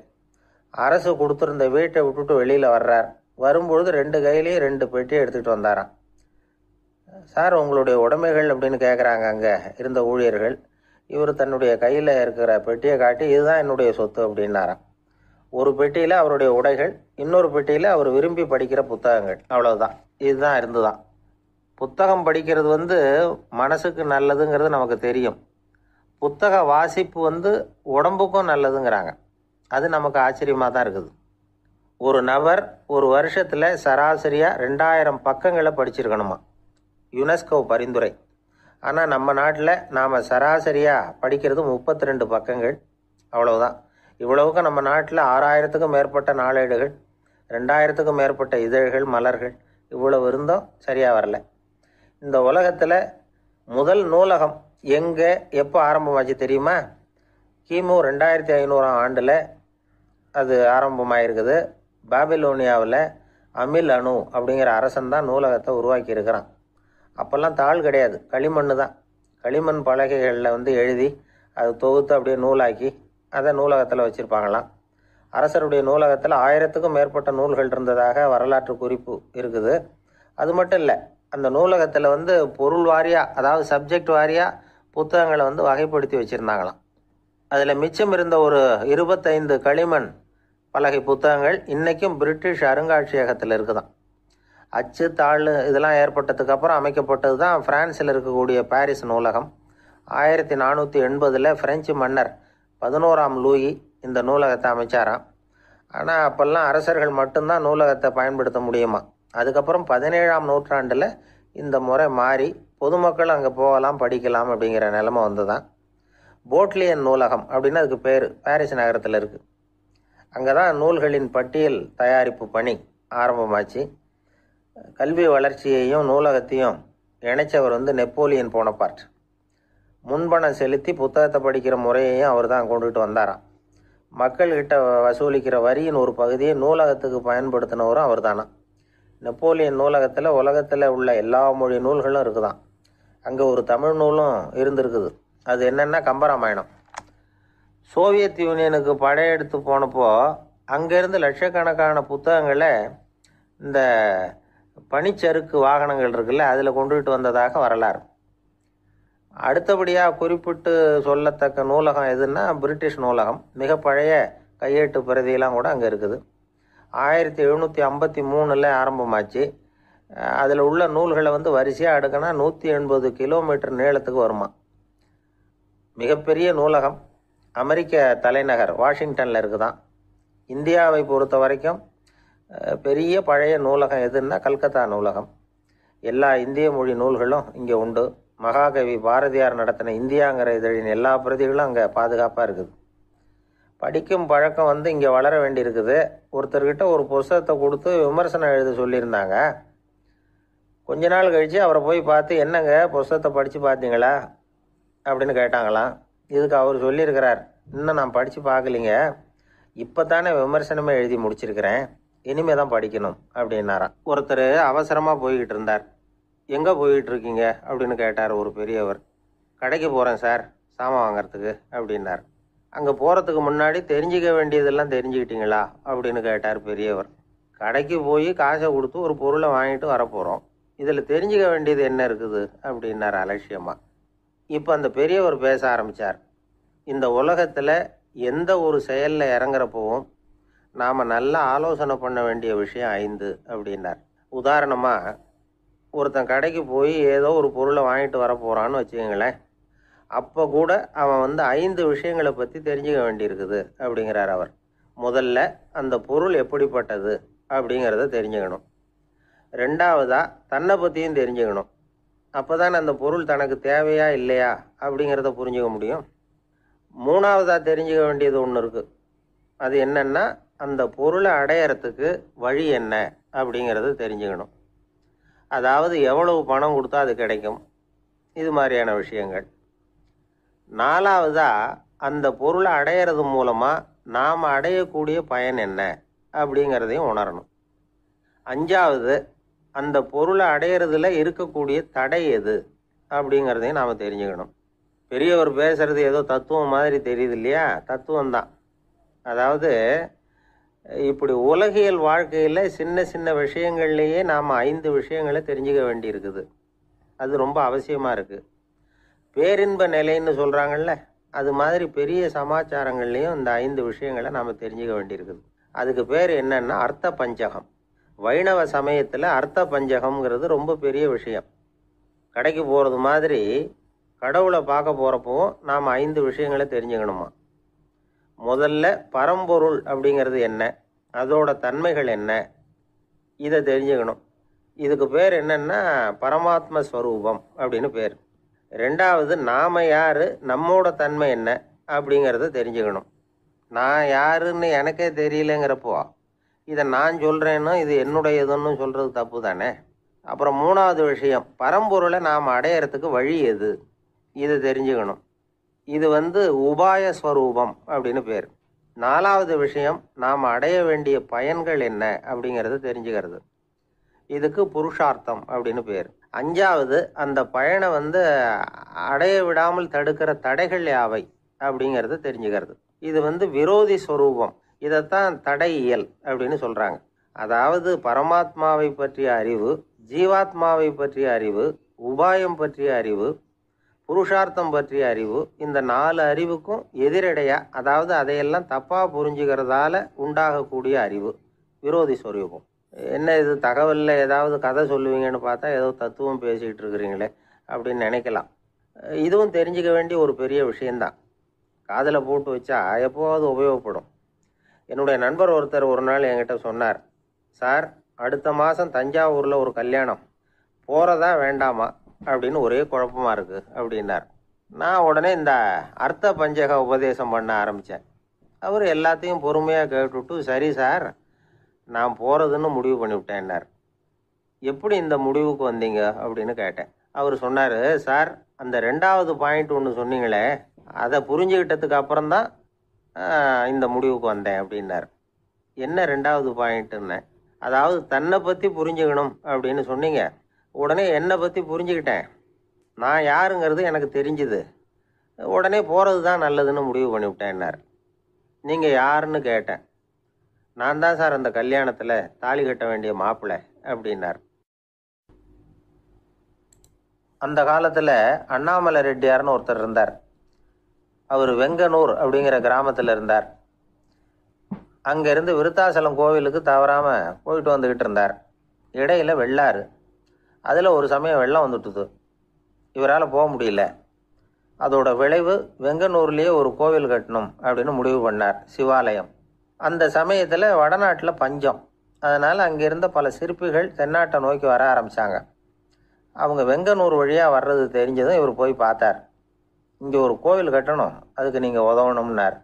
அரசு கொடுத்துருந்த வீட்டை விட்டுட்டு வெளியில் வர்றார். வரும்பொழுது 2 கையிலையும் 2 பெட்டியை எடுத்துகிட்டு வந்தாராம். சார், உங்களுடைய உடைமைகள் அப்படின்னு கேட்குறாங்க அங்கே இருந்த ஊழியர்கள். இவர் தன்னுடைய கையில் இருக்கிற பெட்டியை காட்டி, இதுதான் என்னுடைய சொத்து அப்படின்னாராம். ஒரு பெட்டியில் அவருடைய உடைகள், இன்னொரு பெட்டியில் அவர் விரும்பி படிக்கிற புத்தகங்கள். அவ்வளவுதான். இதுதான் இருந்துதான். புத்தகம் படிக்கிறது மனசுக்கு நல்லதுங்கிறது நமக்கு தெரியும். புத்தக வாசிப்பு உடம்புக்கும் நல்லதுங்கிறாங்க. அது நமக்கு ஆச்சரியமாக தான் இருக்குது. ஒரு நபர் ஒரு வருஷத்தில் சராசரியாக 2000 பக்கங்களை படிச்சிருக்கணுமா, யுனெஸ்கோ பரிந்துரை. ஆனால் நம்ம நாட்டில் நாம் சராசரியாக படிக்கிறது 32 பக்கங்கள். அவ்வளவுதான். இவ்வளவுக்கு நம்ம நாட்டில் 6000த்துக்கும் மேற்பட்ட நாளேடுகள், 2000த்துக்கும் மேற்பட்ட இதழ்கள், மலர்கள், இவ்வளவு இருந்தும் சரியாக வரல. இந்த உலகத்தில் முதல் நூலகம் எங்கே எப்போ ஆரம்பமாச்சு தெரியுமா? கிமு 2500ஆம் ஆண்டில் அது ஆரம்பமாயிருக்குது. பாபிலோனியாவில் அமில் அணு அப்படிங்கிற அரசன் தான் நூலகத்தை உருவாக்கி இருக்கிறான். அப்போல்லாம் தாள் கிடையாது, களிமண் தான். களிமண் பலகைகளில் எழுதி அது தொகுத்து அப்படியே நூலாக்கி அதை நூலகத்தில் வச்சுருப்பாங்களாம். அரசருடைய நூலகத்தில் 1000த்துக்கும் மேற்பட்ட நூல்கள் இருந்ததாக வரலாற்று குறிப்பு இருக்குது. அது மட்டும் இல்லை, அந்த நூலகத்தில் பொருள் வாரியாக, அதாவது சப்ஜெக்ட் வாரியாக புத்தகங்களை வகைப்படுத்தி வச்சுருந்தாங்களாம். அதில் மிச்சம் இருந்த ஒரு 25 களிமண் பலகை புத்தகங்கள் இன்றைக்கும் பிரிட்டிஷ் அருங்காட்சியகத்தில் இருக்குதான். அச்சு தாள் இதெல்லாம் ஏற்பட்டதுக்கு அப்புறம் அமைக்கப்பட்டது தான் பிரான்சில் இருக்கக்கூடிய பாரிஸ் நூலகம். 1480 பிரெஞ்சு மன்னர் 11ஆம் லூயி இந்த நூலகத்தை அமைச்சாராம். ஆனால் அப்போல்லாம் அரசர்கள் மட்டும்தான் நூலகத்தை பயன்படுத்த முடியுமா. அதுக்கப்புறம் 17ஆம் நூற்றாண்டில் இந்த முறை மாறி பொதுமக்கள் அங்கே போகலாம், படிக்கலாம் அப்படிங்கிற நிலைமை வந்துதான். போட்லியன் நூலகம் அப்படின்னு அதுக்கு பேர், பாரிஸ் நகரத்தில் இருக்குது. அங்கே தான் நூல்களின் பட்டியல் தயாரிப்பு பணி ஆரம்பமாச்சு. கல்வி வளர்ச்சியையும் நூலகத்தையும் இணைச்சவர் நெப்போலியன் போனபார்ட். முன்பணம் செலுத்தி புத்தகத்தை படிக்கிற முறையையும் அவர் தான் கொண்டுட்டு வந்தாராம். மக்கள்கிட்ட வசூலிக்கிற வரியின் ஒரு பகுதியை நூலகத்துக்கு பயன்படுத்தினவரும் அவர் தானா. நெப்போலியன் நூலகத்தில் உலகத்தில் உள்ள எல்லா மொழி நூல்களும் இருக்குதான். அங்கே ஒரு தமிழ் நூலும் இருந்திருக்குது. அது என்னென்னா கம்பராமாயணம். சோவியத் யூனியனுக்கு படையெடுத்து போனப்போ அங்கேருந்து லட்சக்கணக்கான புத்தகங்களை இந்த பனிச்சறுக்கு வாகனங்கள் இருக்குல்ல, அதில் கொண்டுகிட்டு வந்ததாக வரலாறு. அடுத்தபடியாக குறிப்பிட்டு சொல்லத்தக்க நூலகம் எதுன்னா பிரிட்டிஷ் நூலகம். மிக பழைய கையெழுத்து பிரதியெல்லாம் கூட அங்கே இருக்குது. 1753 ஆரம்பமாச்சு. அதில் உள்ள நூல்களை வரிசையாக அடுக்கினா 180 கிலோமீட்டர் நீளத்துக்கு வருமா. மிகப்பெரிய நூலகம் அமெரிக்க தலைநகர் வாஷிங்டனில் இருக்குதான். இந்தியாவை பொறுத்த வரைக்கும் பெரிய பழைய நூலகம் எதுன்னா கல்கத்தா நூலகம். எல்லா இந்திய மொழி நூல்களும் இங்கே உண்டு. மகாகவி பாரதியார் நடத்தின இந்தியாங்கிற இதழின் எல்லா பிரதிகளும் அங்கே பாதுகாப்பாக இருக்குது. படிக்கும் பழக்கம் வந்து இங்கே வளர வேண்டியிருக்குது. ஒருத்தர்கிட்ட ஒரு புஸ்தகத்தை கொடுத்து விமர்சனம் எழுத சொல்லியிருந்தாங்க. கொஞ்ச நாள் கழித்து அவரை போய் பார்த்து, என்னங்க புஸ்தகத்தை படித்து பார்த்தீங்களா அப்படின்னு கேட்டாங்களாம். இதுக்கு அவர் சொல்லியிருக்கிறார், இன்னும் நான் படித்து பார்க்கலிங்க, இப்போ தானே விமர்சனமே எழுதி முடிச்சிருக்கிறேன், இனிமே தான் படிக்கணும் அப்படின்னாராம். ஒருத்தர் அவசரமாக போய்கிட்டு இருந்தார். எங்கே போய்கிட்டு இருக்கீங்க அப்படின்னு கேட்டார் ஒரு பெரியவர். கடைக்கு போகிறேன் சார், சாமான் வாங்கிறதுக்கு அப்படின்னார். அங்கே போகிறதுக்கு முன்னாடி தெரிஞ்சிக்க வேண்டியதெல்லாம் தெரிஞ்சுக்கிட்டீங்களா அப்படின்னு கேட்டார் பெரியவர். கடைக்கு போய் காசை கொடுத்து ஒரு பொருளை வாங்கிட்டு வரப்போகிறோம், இதில் தெரிஞ்சிக்க வேண்டியது என்ன இருக்குது அப்படின்னார் அலட்சியமாக. இப்போ அந்த பெரியவர் பேச ஆரம்பித்தார். இந்த உலகத்தில் எந்த ஒரு செயலில் இறங்குறப்பவும் நாம் நல்லா ஆலோசனை பண்ண வேண்டிய விஷயம் 5 அப்படின்னார். உதாரணமாக, ஒருத்தன் கடைக்கு போய் ஏதோ ஒரு பொருளை வாங்கிட்டு வர போகிறான்னு வச்சுக்கோங்களேன். அப்போ கூட அவன் வந்து 5 விஷயங்களை பற்றி தெரிஞ்சுக்க வேண்டியிருக்குது அப்படிங்கிறார் அவர். முதல்ல அந்த பொருள் எப்படிப்பட்டது அப்படிங்கிறத தெரிஞ்சுக்கணும். ரெண்டாவதாக தன்னை பற்றியும் தெரிஞ்சுக்கணும். அப்போ தான் அந்த பொருள் தனக்கு தேவையா இல்லையா அப்படிங்கிறத புரிஞ்சுக்க முடியும். மூணாவதாக தெரிஞ்சுக்க வேண்டியது ஒன்று இருக்குது. அது என்னென்னா, அந்த பொருளை அடையறதுக்கு வழி என்ன அப்படிங்கிறது தெரிஞ்சுக்கணும். அதாவது எவ்வளவு பணம் கொடுத்தா அது கிடைக்கும், இது மாதிரியான விஷயங்கள். நாலாவதாக அந்த பொருளை அடையிறது மூலமாக நாம் அடையக்கூடிய பயன் என்ன அப்படிங்கிறதையும் உணரணும். அஞ்சாவது, அந்த பொருளை அடையிறதுல இருக்கக்கூடிய தடை எது அப்படிங்கிறதையும் நாம் தெரிஞ்சுக்கணும். பெரியவர் பேசுகிறது ஏதோ தத்துவம் மாதிரி தெரியுது இல்லையா? தத்துவம்தான். அதாவது இப்படி உலகியல் வாழ்க்கையில் சின்ன சின்ன விஷயங்கள்லேயே நாம் 5 விஷயங்களை தெரிஞ்சுக்க வேண்டி இருக்குது. அது ரொம்ப அவசியமாக இருக்குது. பேரின்ப நிலைன்னு சொல்கிறாங்கல்ல, அது மாதிரி பெரிய சமாச்சாரங்கள்லேயும் இந்த 5 விஷயங்களை நாம் தெரிஞ்சுக்க வேண்டியிருக்குது. அதுக்கு பேர் என்னன்னா அர்த்த பஞ்சகம். வைணவ சமயத்தில் அர்த்த பஞ்சகம்ங்கிறது ரொம்ப பெரிய விஷயம். கடைக்கு போகிறது மாதிரி கடவுளை பார்க்க போகிறப்போ நாம் 5 விஷயங்களை தெரிஞ்சுக்கணுமா. முதல்ல பரம்பொருள் அப்படிங்கிறது என்ன, அதோட தன்மைகள் என்ன, இதை தெரிஞ்சுக்கணும். இதுக்கு பேர் என்னன்னா பரமாத்ம ஸ்வரூபம் அப்படின்னு பேர். ரெண்டாவது, நாம் யார், நம்மோட தன்மை என்ன அப்படிங்கிறத தெரிஞ்சுக்கணும். நான் யாருன்னு எனக்கே தெரியலங்கிறப்போ இதை நான் சொல்கிறேன்னு இது என்னுடையதுன்னு சொல்கிறது தப்பு தானே. அப்புறம் மூணாவது விஷயம், பரம்பொருளை நாம் அடையிறதுக்கு வழி எது, இது தெரிஞ்சுக்கணும். இது வந்து உபாய ஸ்வரூபம் அப்படின்னு பேர். நாலாவது விஷயம், நாம் அடைய வேண்டிய பயன்கள் என்ன அப்படிங்கிறது தெரிஞ்சுக்கிறது. இதுக்கு புருஷார்த்தம் அப்படின்னு பேர். அஞ்சாவது, அந்த பயனை வந்து அடைய விடாமல் தடுக்கிற தடைகள் யாவை அப்படிங்கிறது தெரிஞ்சுக்கிறது. இது வந்து விரோதி ஸ்வரூபம். இதைத்தான் தடையியல் அப்படின்னு சொல்கிறாங்க. அதாவது பரமாத்மாவை பற்றிய அறிவு, ஜீவாத்மாவை பற்றிய அறிவு, உபாயம் பற்றிய அறிவு, புருஷார்த்தம் பற்றிய அறிவு, இந்த 4 அறிவுக்கும் எதிரடையாக, அதாவது அதையெல்லாம் தப்பாக புரிஞ்சுக்கிறதால உண்டாகக்கூடிய அறிவு விரோதி ஸ்வரூபம். என்ன இது தகவலில் ஏதாவது கதை சொல்லுவீங்கன்னு பார்த்தா ஏதோ தத்துவம் பேசிக்கிட்டு இருக்கிறீங்களே அப்படின்னு நினைக்கலாம். இதுவும் தெரிஞ்சுக்க வேண்டிய ஒரு பெரிய விஷயந்தான். காதில் போட்டு வச்சா எப்போவாவது உபயோகப்படும். என்னுடைய நண்பர் ஒருத்தர் ஒரு நாள் என்கிட்ட சொன்னார், சார், அடுத்த மாதம் தஞ்சாவூரில் ஒரு கல்யாணம், போகிறதா வேண்டாமா அப்படின்னு ஒரே குழப்பமாக இருக்குது அப்படின்னார். நான் உடனே இந்த அர்த்த பஞ்சக உபதேசம் பண்ண ஆரம்பித்தேன். அவர் எல்லாத்தையும் பொறுமையாக கேட்டுவிட்டு, சரி சார், நான் போகிறதுன்னு முடிவு பண்ணிவிட்டேன்னார். எப்படி இந்த முடிவுக்கு வந்தீங்க அப்படின்னு கேட்டேன். அவர் சொன்னார், சார், அந்த 2வது பாயிண்ட் ஒன்று சொன்னீங்களே, அதை புரிஞ்சுக்கிட்டதுக்கு அப்புறம்தான் இந்த முடிவுக்கு வந்தேன் அப்படின்னார். என்ன 2வது பாயிண்ட்டுன்னு? அதாவது தன்னை பற்றி புரிஞ்சுக்கணும் அப்படின்னு சொன்னீங்க, உடனே என்னை பற்றி புரிஞ்சுக்கிட்டேன், நான் யாருங்கிறது எனக்கு தெரிஞ்சுது, உடனே போகிறது தான் நல்லதுன்னு முடிவு பண்ணிவிட்டேன்னார். நீங்கள் யாருன்னு கேட்டேன். நான் தான் சார் அந்த கல்யாணத்தில் தாலி கட்ட வேண்டிய மாப்பிள்ளை அப்படின்னார். அந்த காலத்தில் அண்ணாமலை ரெட்டியார்னு ஒருத்தர் இருந்தார். அவர் வெங்கனூர் அப்படிங்கிற கிராமத்தில் இருந்தார். அங்கேருந்து விருத்தாசலம் கோவிலுக்கு தவறாமல் போயிட்டு வந்துக்கிட்டு இருந்தார். இடையில வெள்ளாறு, அதில் ஒரு சமயம் வெள்ளம் வந்துட்டுது. இவரால் போக முடியல. அதோட விளைவு வெங்கனூர்லேயே ஒரு கோவில் கட்டணும் அப்படின்னு முடிவு பண்ணார், சிவாலயம். அந்த சமயத்தில் வடநாட்டில் பஞ்சம். அதனால் அங்கே இருந்த பல சிற்பிகள் தென்னாட்டை நோக்கி வர ஆரம்பித்தாங்க. அவங்க வெங்கனூர் வழியாக வர்றது தெரிஞ்சதும் இவர் போய் பார்த்தார். இங்கே ஒரு கோவில் கட்டணும், அதுக்கு நீங்கள் உதவணும்னார்.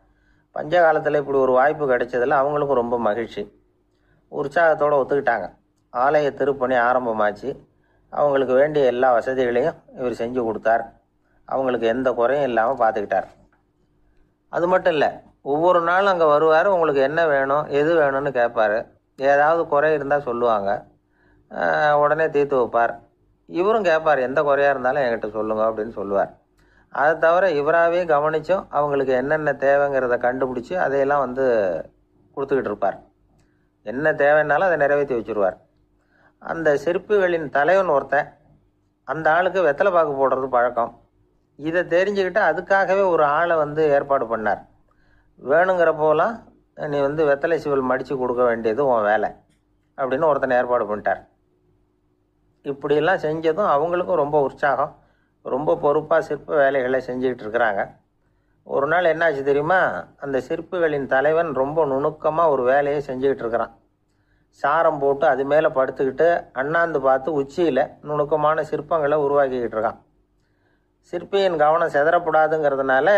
பஞ்ச காலத்தில் இப்படி ஒரு வாய்ப்பு கிடைச்சதில் அவங்களுக்கும் ரொம்ப மகிழ்ச்சி. உற்சாகத்தோடு ஒத்துக்கிட்டாங்க. ஆலய திருப்பணி ஆரம்பமாச்சு. அவங்களுக்கு வேண்டிய எல்லா வசதிகளையும் இவர் செஞ்சு கொடுத்தார். அவங்களுக்கு எந்த குறையும் இல்லாமல் பார்த்துக்கிட்டார். அது மட்டும் இல்லை, ஒவ்வொரு நாளும் அங்கே வருவார். உங்களுக்கு என்ன வேணும், எது வேணும்னு கேட்பார். ஏதாவது குறை இருந்தால் சொல்லுவாங்க, உடனே தீர்த்து வைப்பார். இவரும் கேட்பார், எந்த குறையாக இருந்தாலும் என்கிட்ட சொல்லுங்க அப்படின்னு சொல்லுவார். அதை தவிர இவராகவே கவனித்தும் அவங்களுக்கு என்னென்ன தேவைங்கிறத கண்டுபிடிச்சி அதையெல்லாம் கொடுத்துக்கிட்டு இருப்பார். என்ன தேவைன்னாலும் அதை நிறைவேற்றி வச்சுருவார். அந்த சிற்பிகளின் தலைவன் ஒருத்தன், அந்த ஆளுக்கு வெத்தலை பாக்கு போடுறது பழக்கம். இதை தெரிஞ்சுக்கிட்டு அதுக்காகவே ஒரு ஆளை ஏற்பாடு பண்ணார். வேணுங்கிறப்போலாம் நீ வெத்தலை சிவல் மடித்து கொடுக்க வேண்டியது உன் வேலை அப்படின்னு ஒருத்தனை ஏற்பாடு பண்ணிட்டார். இப்படியெல்லாம் செஞ்சதும் அவங்களுக்கும் ரொம்ப உற்சாகம். ரொம்ப பொறுப்பாக சிற்ப வேலைகளை செஞ்சுக்கிட்டு இருக்கிறாங்க. ஒரு நாள் என்னாச்சு தெரியுமா? அந்த சிற்பிகளின் தலைவன் ரொம்ப நுணுக்கமாக ஒரு வேலையை செஞ்சுக்கிட்டு இருக்கிறான். சாரம் போட்டு அது மேலே படுத்துக்கிட்டு அண்ணாந்து பார்த்து உச்சியில் நுணுக்கமான சிற்பங்களை உருவாக்கிக்கிட்டு இருக்கான். சிற்பியின் கவனம் செதறப்படாதுங்கிறதுனால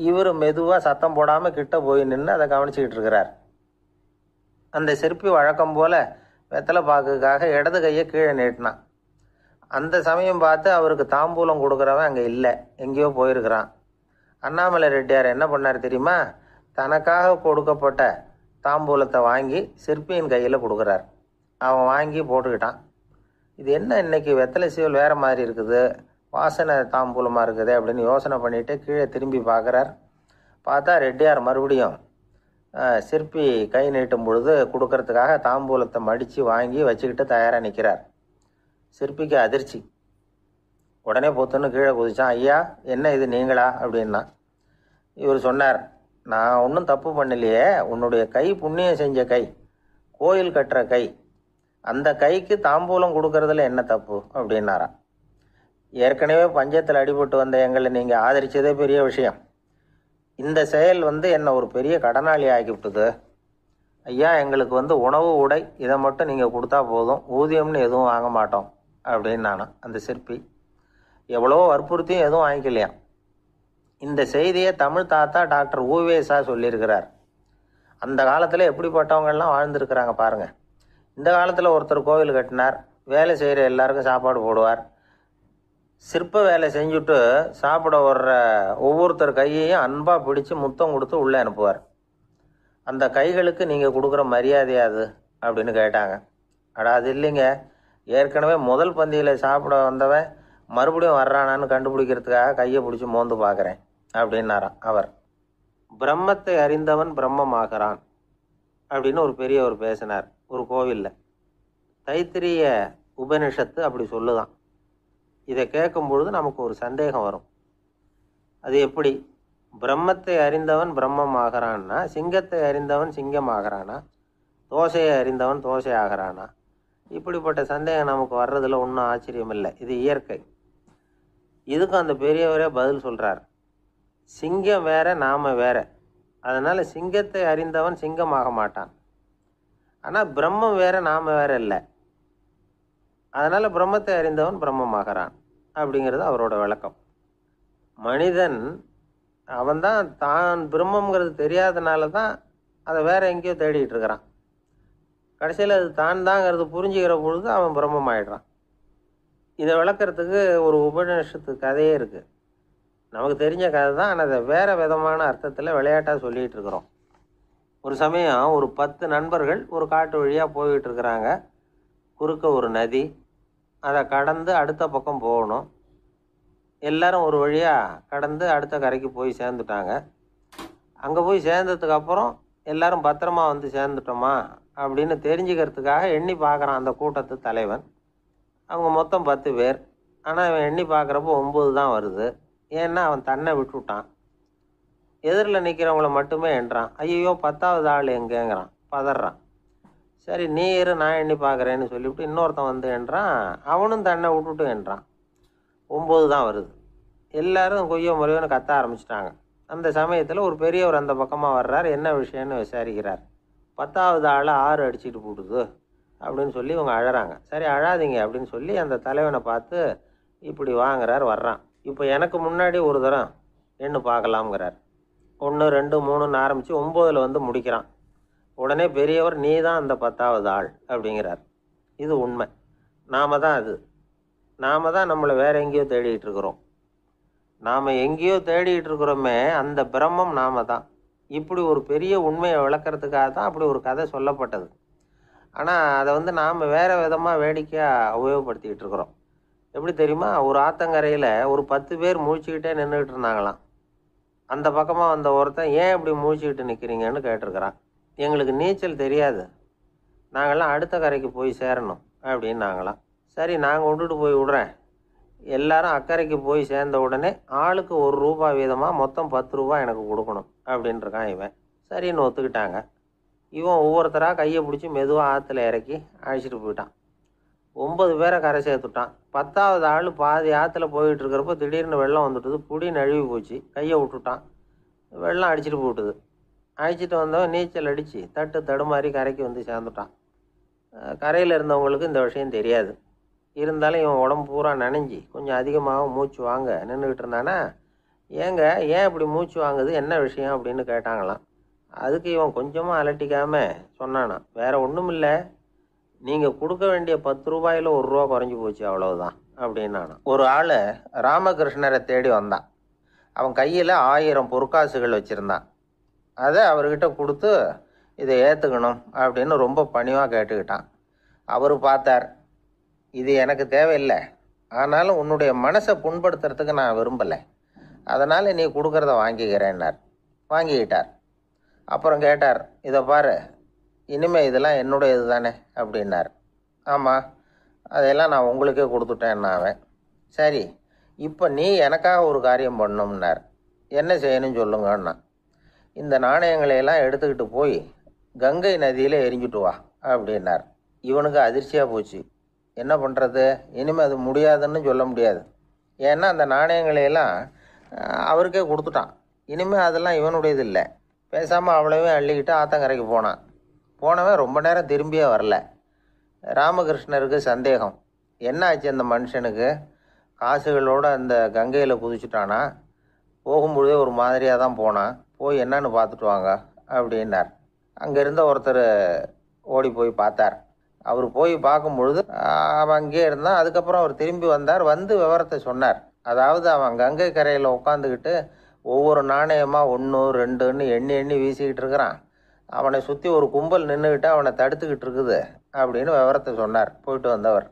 இவர் மெதுவாக சத்தம் போடாமல் கிட்ட போய் நின்று அதை கவனிச்சிக்கிட்டு இருக்கிறார். அந்த சிற்பி வழக்கம் போல் வெத்தலை பாக்குக்காக இடது கையை கீழே நீட்டினான். அந்த சமயம் பார்த்து அவருக்கு தாம்பூலம் கொடுக்குறவன் அங்கே இல்லை, எங்கேயோ போயிருக்கிறான். அண்ணாமலை ரெட்டியார் என்ன பண்ணார் தெரியுமா? தனக்காக கொடுக்கப்பட்ட தாம்பூலத்தை வாங்கி சிற்பியின் கையில் கொடுக்குறார். அவன் வாங்கி போட்டுக்கிட்டான். இது என்ன இன்னைக்கு வெத்தலை சீவல் வேறு மாதிரி இருக்குது, வாசனை தாம்பூலமாக இருக்குது அப்படின்னு யோசனை பண்ணிவிட்டு கீழே திரும்பி பார்க்குறார். பார்த்தா ரெட்டியார் மறுபடியும் சிற்பி கை நீட்டும் பொழுது கொடுக்கறதுக்காக தாம்பூலத்தை மடித்து வாங்கி வச்சுக்கிட்டு தயாராக நிற்கிறார். சிற்பிக்கு அதிர்ச்சி. உடனே பொத்துன்னு கீழே குதிச்சான். ஐயா, என்ன இது நீங்களா அப்படின்னா. இவர் சொன்னார், நான் ஒன்றும் தப்பு பண்ணலையே, உன்னுடைய கை புண்ணியம் செஞ்ச கை, கோயில் கட்டுற கை, அந்த கைக்கு தாம்பூலம் கொடுக்கறதுல என்ன தப்பு அப்படின்னாராம். ஏற்கனவே பஞ்சத்தில் அடிபட்டு வந்த எங்களை நீங்கள் ஆதரித்ததே பெரிய விஷயம். இந்த செயல் என்னை ஒரு பெரிய கடனாளி ஆகிவிட்டுது. ஐயா, எங்களுக்கு உணவு உடை இதை மட்டும் நீங்கள் கொடுத்தா போதும், ஊதியம்னு எதுவும் வாங்க மாட்டோம் அப்படின்னு நானும். அந்த சிற்பி எவ்வளோ வற்புறுத்தியும் எதுவும் வாங்கிக்கலையாம். இந்த செய்தியை தமிழ் தாத்தா டாக்டர் ஊவேசா சொல்லியிருக்கிறார். அந்த காலத்தில் எப்படிப்பட்டவங்கள்லாம் வாழ்ந்துருக்கிறாங்க பாருங்கள். இந்த காலத்தில் ஒருத்தர் கோவில் கட்டினார், வேலை செய்கிற எல்லாருக்கும் சாப்பாடு போடுவார். சிற்ப வேலை செஞ்சுட்டு சாப்பிட வர்ற ஒவ்வொருத்தர் கையையும் அன்பாக பிடிச்சி முத்தம் கொடுத்து உள்ளே அனுப்புவார். அந்த கைகளுக்கு நீங்கள் கொடுக்குற மரியாதையாது அப்படின்னு கேட்டாங்க. அது இல்லைங்க, ஏற்கனவே முதல் பந்தியில் சாப்பிட வந்தவன் மறுபடியும் வர்றானான்னு கண்டுபிடிக்கிறதுக்காக கையை பிடிச்சி மோந்து பார்க்குறேன் அப்படின்னாராம் அவர். பிரம்மத்தை அறிந்தவன் பிரம்மமாகறான் அப்படின்னு ஒரு பெரியவர் பேசினார் ஒரு கோவிலில். தைத்திரிய உபனிஷத்து அப்படி சொல்லுதான். இதை கேட்கும் பொழுது நமக்கு ஒரு சந்தேகம் வரும். அது எப்படி? பிரம்மத்தை அறிந்தவன் பிரம்மம் ஆகிறான்னா, சிங்கத்தை அறிந்தவன் சிங்கம் ஆகிறானா, தோசையை அறிந்தவன் தோசை ஆகிறானா? இப்படிப்பட்ட சந்தேகம் நமக்கு வர்றதுல ஒன்றும் ஆச்சரியம் இல்லை. இது இயற்கை. இதுக்கும் அந்த பெரியவரே பதில் சொல்கிறார். சிங்கம் வேற, நாம வேற. அதனால் சிங்கத்தை அறிந்தவன் சிங்கமாக மாட்டான். ஆனால் பிரம்மம் வேற, நாம வேற இல்லை. அதனால் பிரம்மத்தை அறிந்தவன் பிரம்மமாகறான் அப்படிங்கிறது அவரோட விளக்கம். மனிதன் அவன்தான் தான் பிரம்மங்கிறது தெரியாதனால தான் அதை வேற எங்கேயோ தேடிட்டு இருக்கிறான். கடைசியில் அது தான் தாங்கிறது புரிஞ்சுக்கிற பொழுது அவன் பிரம்மம் ஆயிடுறான். இதை விளக்கிறதுக்கு ஒரு உபநிஷத்து கதையே இருக்குது. நமக்கு தெரிஞ்ச கதை தான், ஆனால் அதை வேறு விதமான அர்த்தத்தில் விளையாட்டாக சொல்லிகிட்டு இருக்கிறோம். ஒரு சமயம் ஒரு 10 நண்பர்கள் ஒரு காட்டு வழியாக போய்கிட்டு இருக்கிறாங்க. குறுக்க ஒரு நதி, அதை கடந்து அடுத்த பக்கம் போகணும். எல்லாரும் ஒரு வழியாக கடந்து அடுத்த கரைக்கு போய் சேர்ந்துட்டாங்க. அங்கே போய் சேர்ந்ததுக்கப்புறம் எல்லாரும் பத்திரமா சேர்ந்துட்டோமா அப்படின்னு தெரிஞ்சுக்கிறதுக்காக எண்ணி பார்க்குறான் அந்த கூட்டத்து தலைவன். அவங்க மொத்தம் 10 பேர். ஆனால் அவன் எண்ணி பார்க்குறப்போ 9 தான் வருது. ஏன்னா அவன் தன்னை விட்டுவிட்டான். எதிரில் நிற்கிறவங்கள மட்டுமே எண்ணுறான். ஐயோ 10வது ஆள் எங்கேங்கிறான், பதறான். சரி நீ இரு, நான் எண்ணி பார்க்குறேன்னு சொல்லிவிட்டு இன்னொருத்தன் எண்ணுறான். அவனும் தன்னை விட்டுட்டு எண்ணுறான். 9 தான் வருது. எல்லாரும் கொய்யோ முறையோன்னு கத்த ஆரம்பிச்சிட்டாங்க. அந்த சமயத்தில் ஒரு பெரியவர் அந்த பக்கமாக வர்றார். என்ன விஷயம்னு விசாரிக்கிறார். 10வது ஆளை 6 அடிச்சுட்டு போட்டுது அப்படின்னு சொல்லி இவங்க அழறாங்க. சரி அழாதீங்க அப்படின்னு சொல்லி அந்த தலைவனை பார்த்து இப்படி வாங்குறார். வர்றான். இப்போ எனக்கு முன்னாடி ஒரு தரம் எண்ணு பார்க்கலாம்ங்கிறார். 1 2 3ன்னு ஆரம்பித்து 9ல் வந்து முடிக்கிறான். உடனே பெரியவர் நீ தான் அந்த 10வது ஆள் அப்படிங்கிறார். இது உண்மை. நாம தான் அது. நாம தான் நம்மளை வேற எங்கேயோ தேடிட்டு இருக்கிறோம். நாம் எங்கேயோ தேடிட்டு இருக்கிறோமே, அந்த பிரம்மம் நாம தான். இப்படி ஒரு பெரிய உண்மையை விளக்கறதுக்காக தான் அப்படி ஒரு கதை சொல்லப்பட்டது. ஆனால் அதை வந்து நாம் வேறு விதமாக வேடிக்கையாக உபயோகப்படுத்திக்கிட்டு இருக்கிறோம். எப்படி தெரியுமா? ஒரு ஆத்தங்கரையில் ஒரு 10 பேர் முழிச்சுக்கிட்டே நின்றுக்கிட்டு இருந்தாங்களாம். அந்த பக்கமாக வந்த ஒருத்தன் ஏன் இப்படி முழிச்சுக்கிட்டு நிற்கிறீங்கன்னு கேட்டிருக்கிறான். எங்களுக்கு நீச்சல் தெரியாது, நாங்கள்லாம் அடுத்த கரைக்கு போய் சேரணும் அப்படின்னாங்களாம். சரி, நாங்கள் விட்டுட்டு போய் விடுறேன். எல்லாரும் அக்கறைக்கு போய் சேர்ந்த உடனே ஆளுக்கு ₹1 வீதமாக மொத்தம் ₹10 எனக்கு கொடுக்கணும் அப்படின்ட்டுருக்கான் இவன். சரின்னு ஒத்துக்கிட்டாங்க. இவன் ஒவ்வொருத்தராக கையை பிடிச்சி மெதுவாக ஆற்றுல இறக்கி அழைச்சிட்டு போயிட்டான். 9 பேரை கரை சேர்த்துட்டான். 10வது ஆள் பாதி ஆற்றுல போயிட்டு இருக்கிறப்போ திடீர்னு வெள்ளம் வந்துட்டுது. புடி நழுவி போச்சு. கையை விட்டுட்டான். வெள்ளம் அடிச்சிட்டு போட்டுது. அழைச்சிட்டு வந்தவன் நீச்சல் அடித்து தடுமாறி கரைக்கு வந்து சேர்ந்துட்டான். கரையில் இருந்தவங்களுக்கு இந்த விஷயம் தெரியாது. இருந்தாலும் இவன் உடம்பு பூரா நனைஞ்சி கொஞ்சம் அதிகமாக மூச்சு வாங்க நின்றுக்கிட்டு இருந்தானா, ஏங்க ஏன் இப்படி மூச்சு வாங்குது, என்ன விஷயம் அப்படின்னு கேட்டாங்களாம். அதுக்கு இவன் கொஞ்சமாக அலட்டிக்காமல் சொன்னானா, வேற ஒன்றும் இல்லை, நீங்கள் கொடுக்க வேண்டிய ₹10ல் ₹1 குறைஞ்சி போச்சு, அவ்வளவுதான் அப்படின்னானா. ஒரு ஆள் ராமகிருஷ்ணரை தேடி வந்தான். அவன் கையில் 1000 பொற்காசுகள் வச்சுருந்தான். அதை அவர்கிட்ட கொடுத்து இதை ஏற்றுக்கணும் அப்படின்னு ரொம்ப பணிவாக கேட்டுக்கிட்டான். அவர் பார்த்தார், இது எனக்கு தேவையில்லை, ஆனாலும் உன்னுடைய மனசை புண்படுத்துறதுக்கு நான் விரும்பலை, அதனால் நீ கொடுக்குறத வாங்கிக்கிறேன்னார். வாங்கிக்கிட்டார். அப்புறம் கேட்டார், இதை பாரு, இனிமேல் இதெல்லாம் என்னுடைய இது தானே அப்படின்னார். ஆமாம், அதையெல்லாம் நான் உங்களுக்கே கொடுத்துட்டேன்னா அவன். சரி, இப்போ நீ எனக்காக ஒரு காரியம் பண்ணணும்னார். என்ன செய்யணும்னு சொல்லுங்கன்னா, இந்த நாணயங்களையெல்லாம் எடுத்துக்கிட்டு போய் கங்கை நதியில் எரிஞ்சுட்டு வா அப்படின்னார். இவனுக்கு அதிர்ச்சியாக போச்சு. என்ன பண்ணுறது? இனிமேல் அது முடியாதுன்னு சொல்ல முடியாது. ஏன்னா அந்த நாணயங்களையெல்லாம் அவருக்கே கொடுத்துட்டான். இனிமேல் அதெல்லாம் இவனுடையது இல்லை. பேசாமல் அவ்வளவே அள்ளிக்கிட்டு ஆத்தங்கரைக்கு போனான். போனவன் ரொம்ப நேரம் திரும்பியே வரல. ராமகிருஷ்ணருக்கு சந்தேகம், என்ன ஆச்சு அந்த மனுஷனுக்கு? காசுகளோடு அந்த கங்கையில் குதிச்சுட்டானா? போகும்பொழுதே ஒரு மாதிரியாக தான் போனான். போய் என்னன்னு பார்த்துட்டு வாங்க அப்படின்னார். அங்கே இருந்த ஒருத்தர் ஓடி போய் பார்த்தார். அவர் போய் பார்க்கும் பொழுது அவன் அங்கேயே இருந்தான். அதுக்கப்புறம் அவர் திரும்பி வந்தார். வந்து விவரத்தை சொன்னார். அதாவது அவன் கங்கை கரையில் உட்காந்துக்கிட்டு ஒவ்வொரு நாணயமாக 1 2ன்னு எண்ணி எண்ணி வீசிக்கிட்டு இருக்கிறான். அவனை சுற்றி ஒரு கும்பல் நின்றுக்கிட்டு அவனை தடுத்துக்கிட்டு இருக்குது அப்படின்னு விவரத்தை சொன்னார் போயிட்டு வந்தவர்.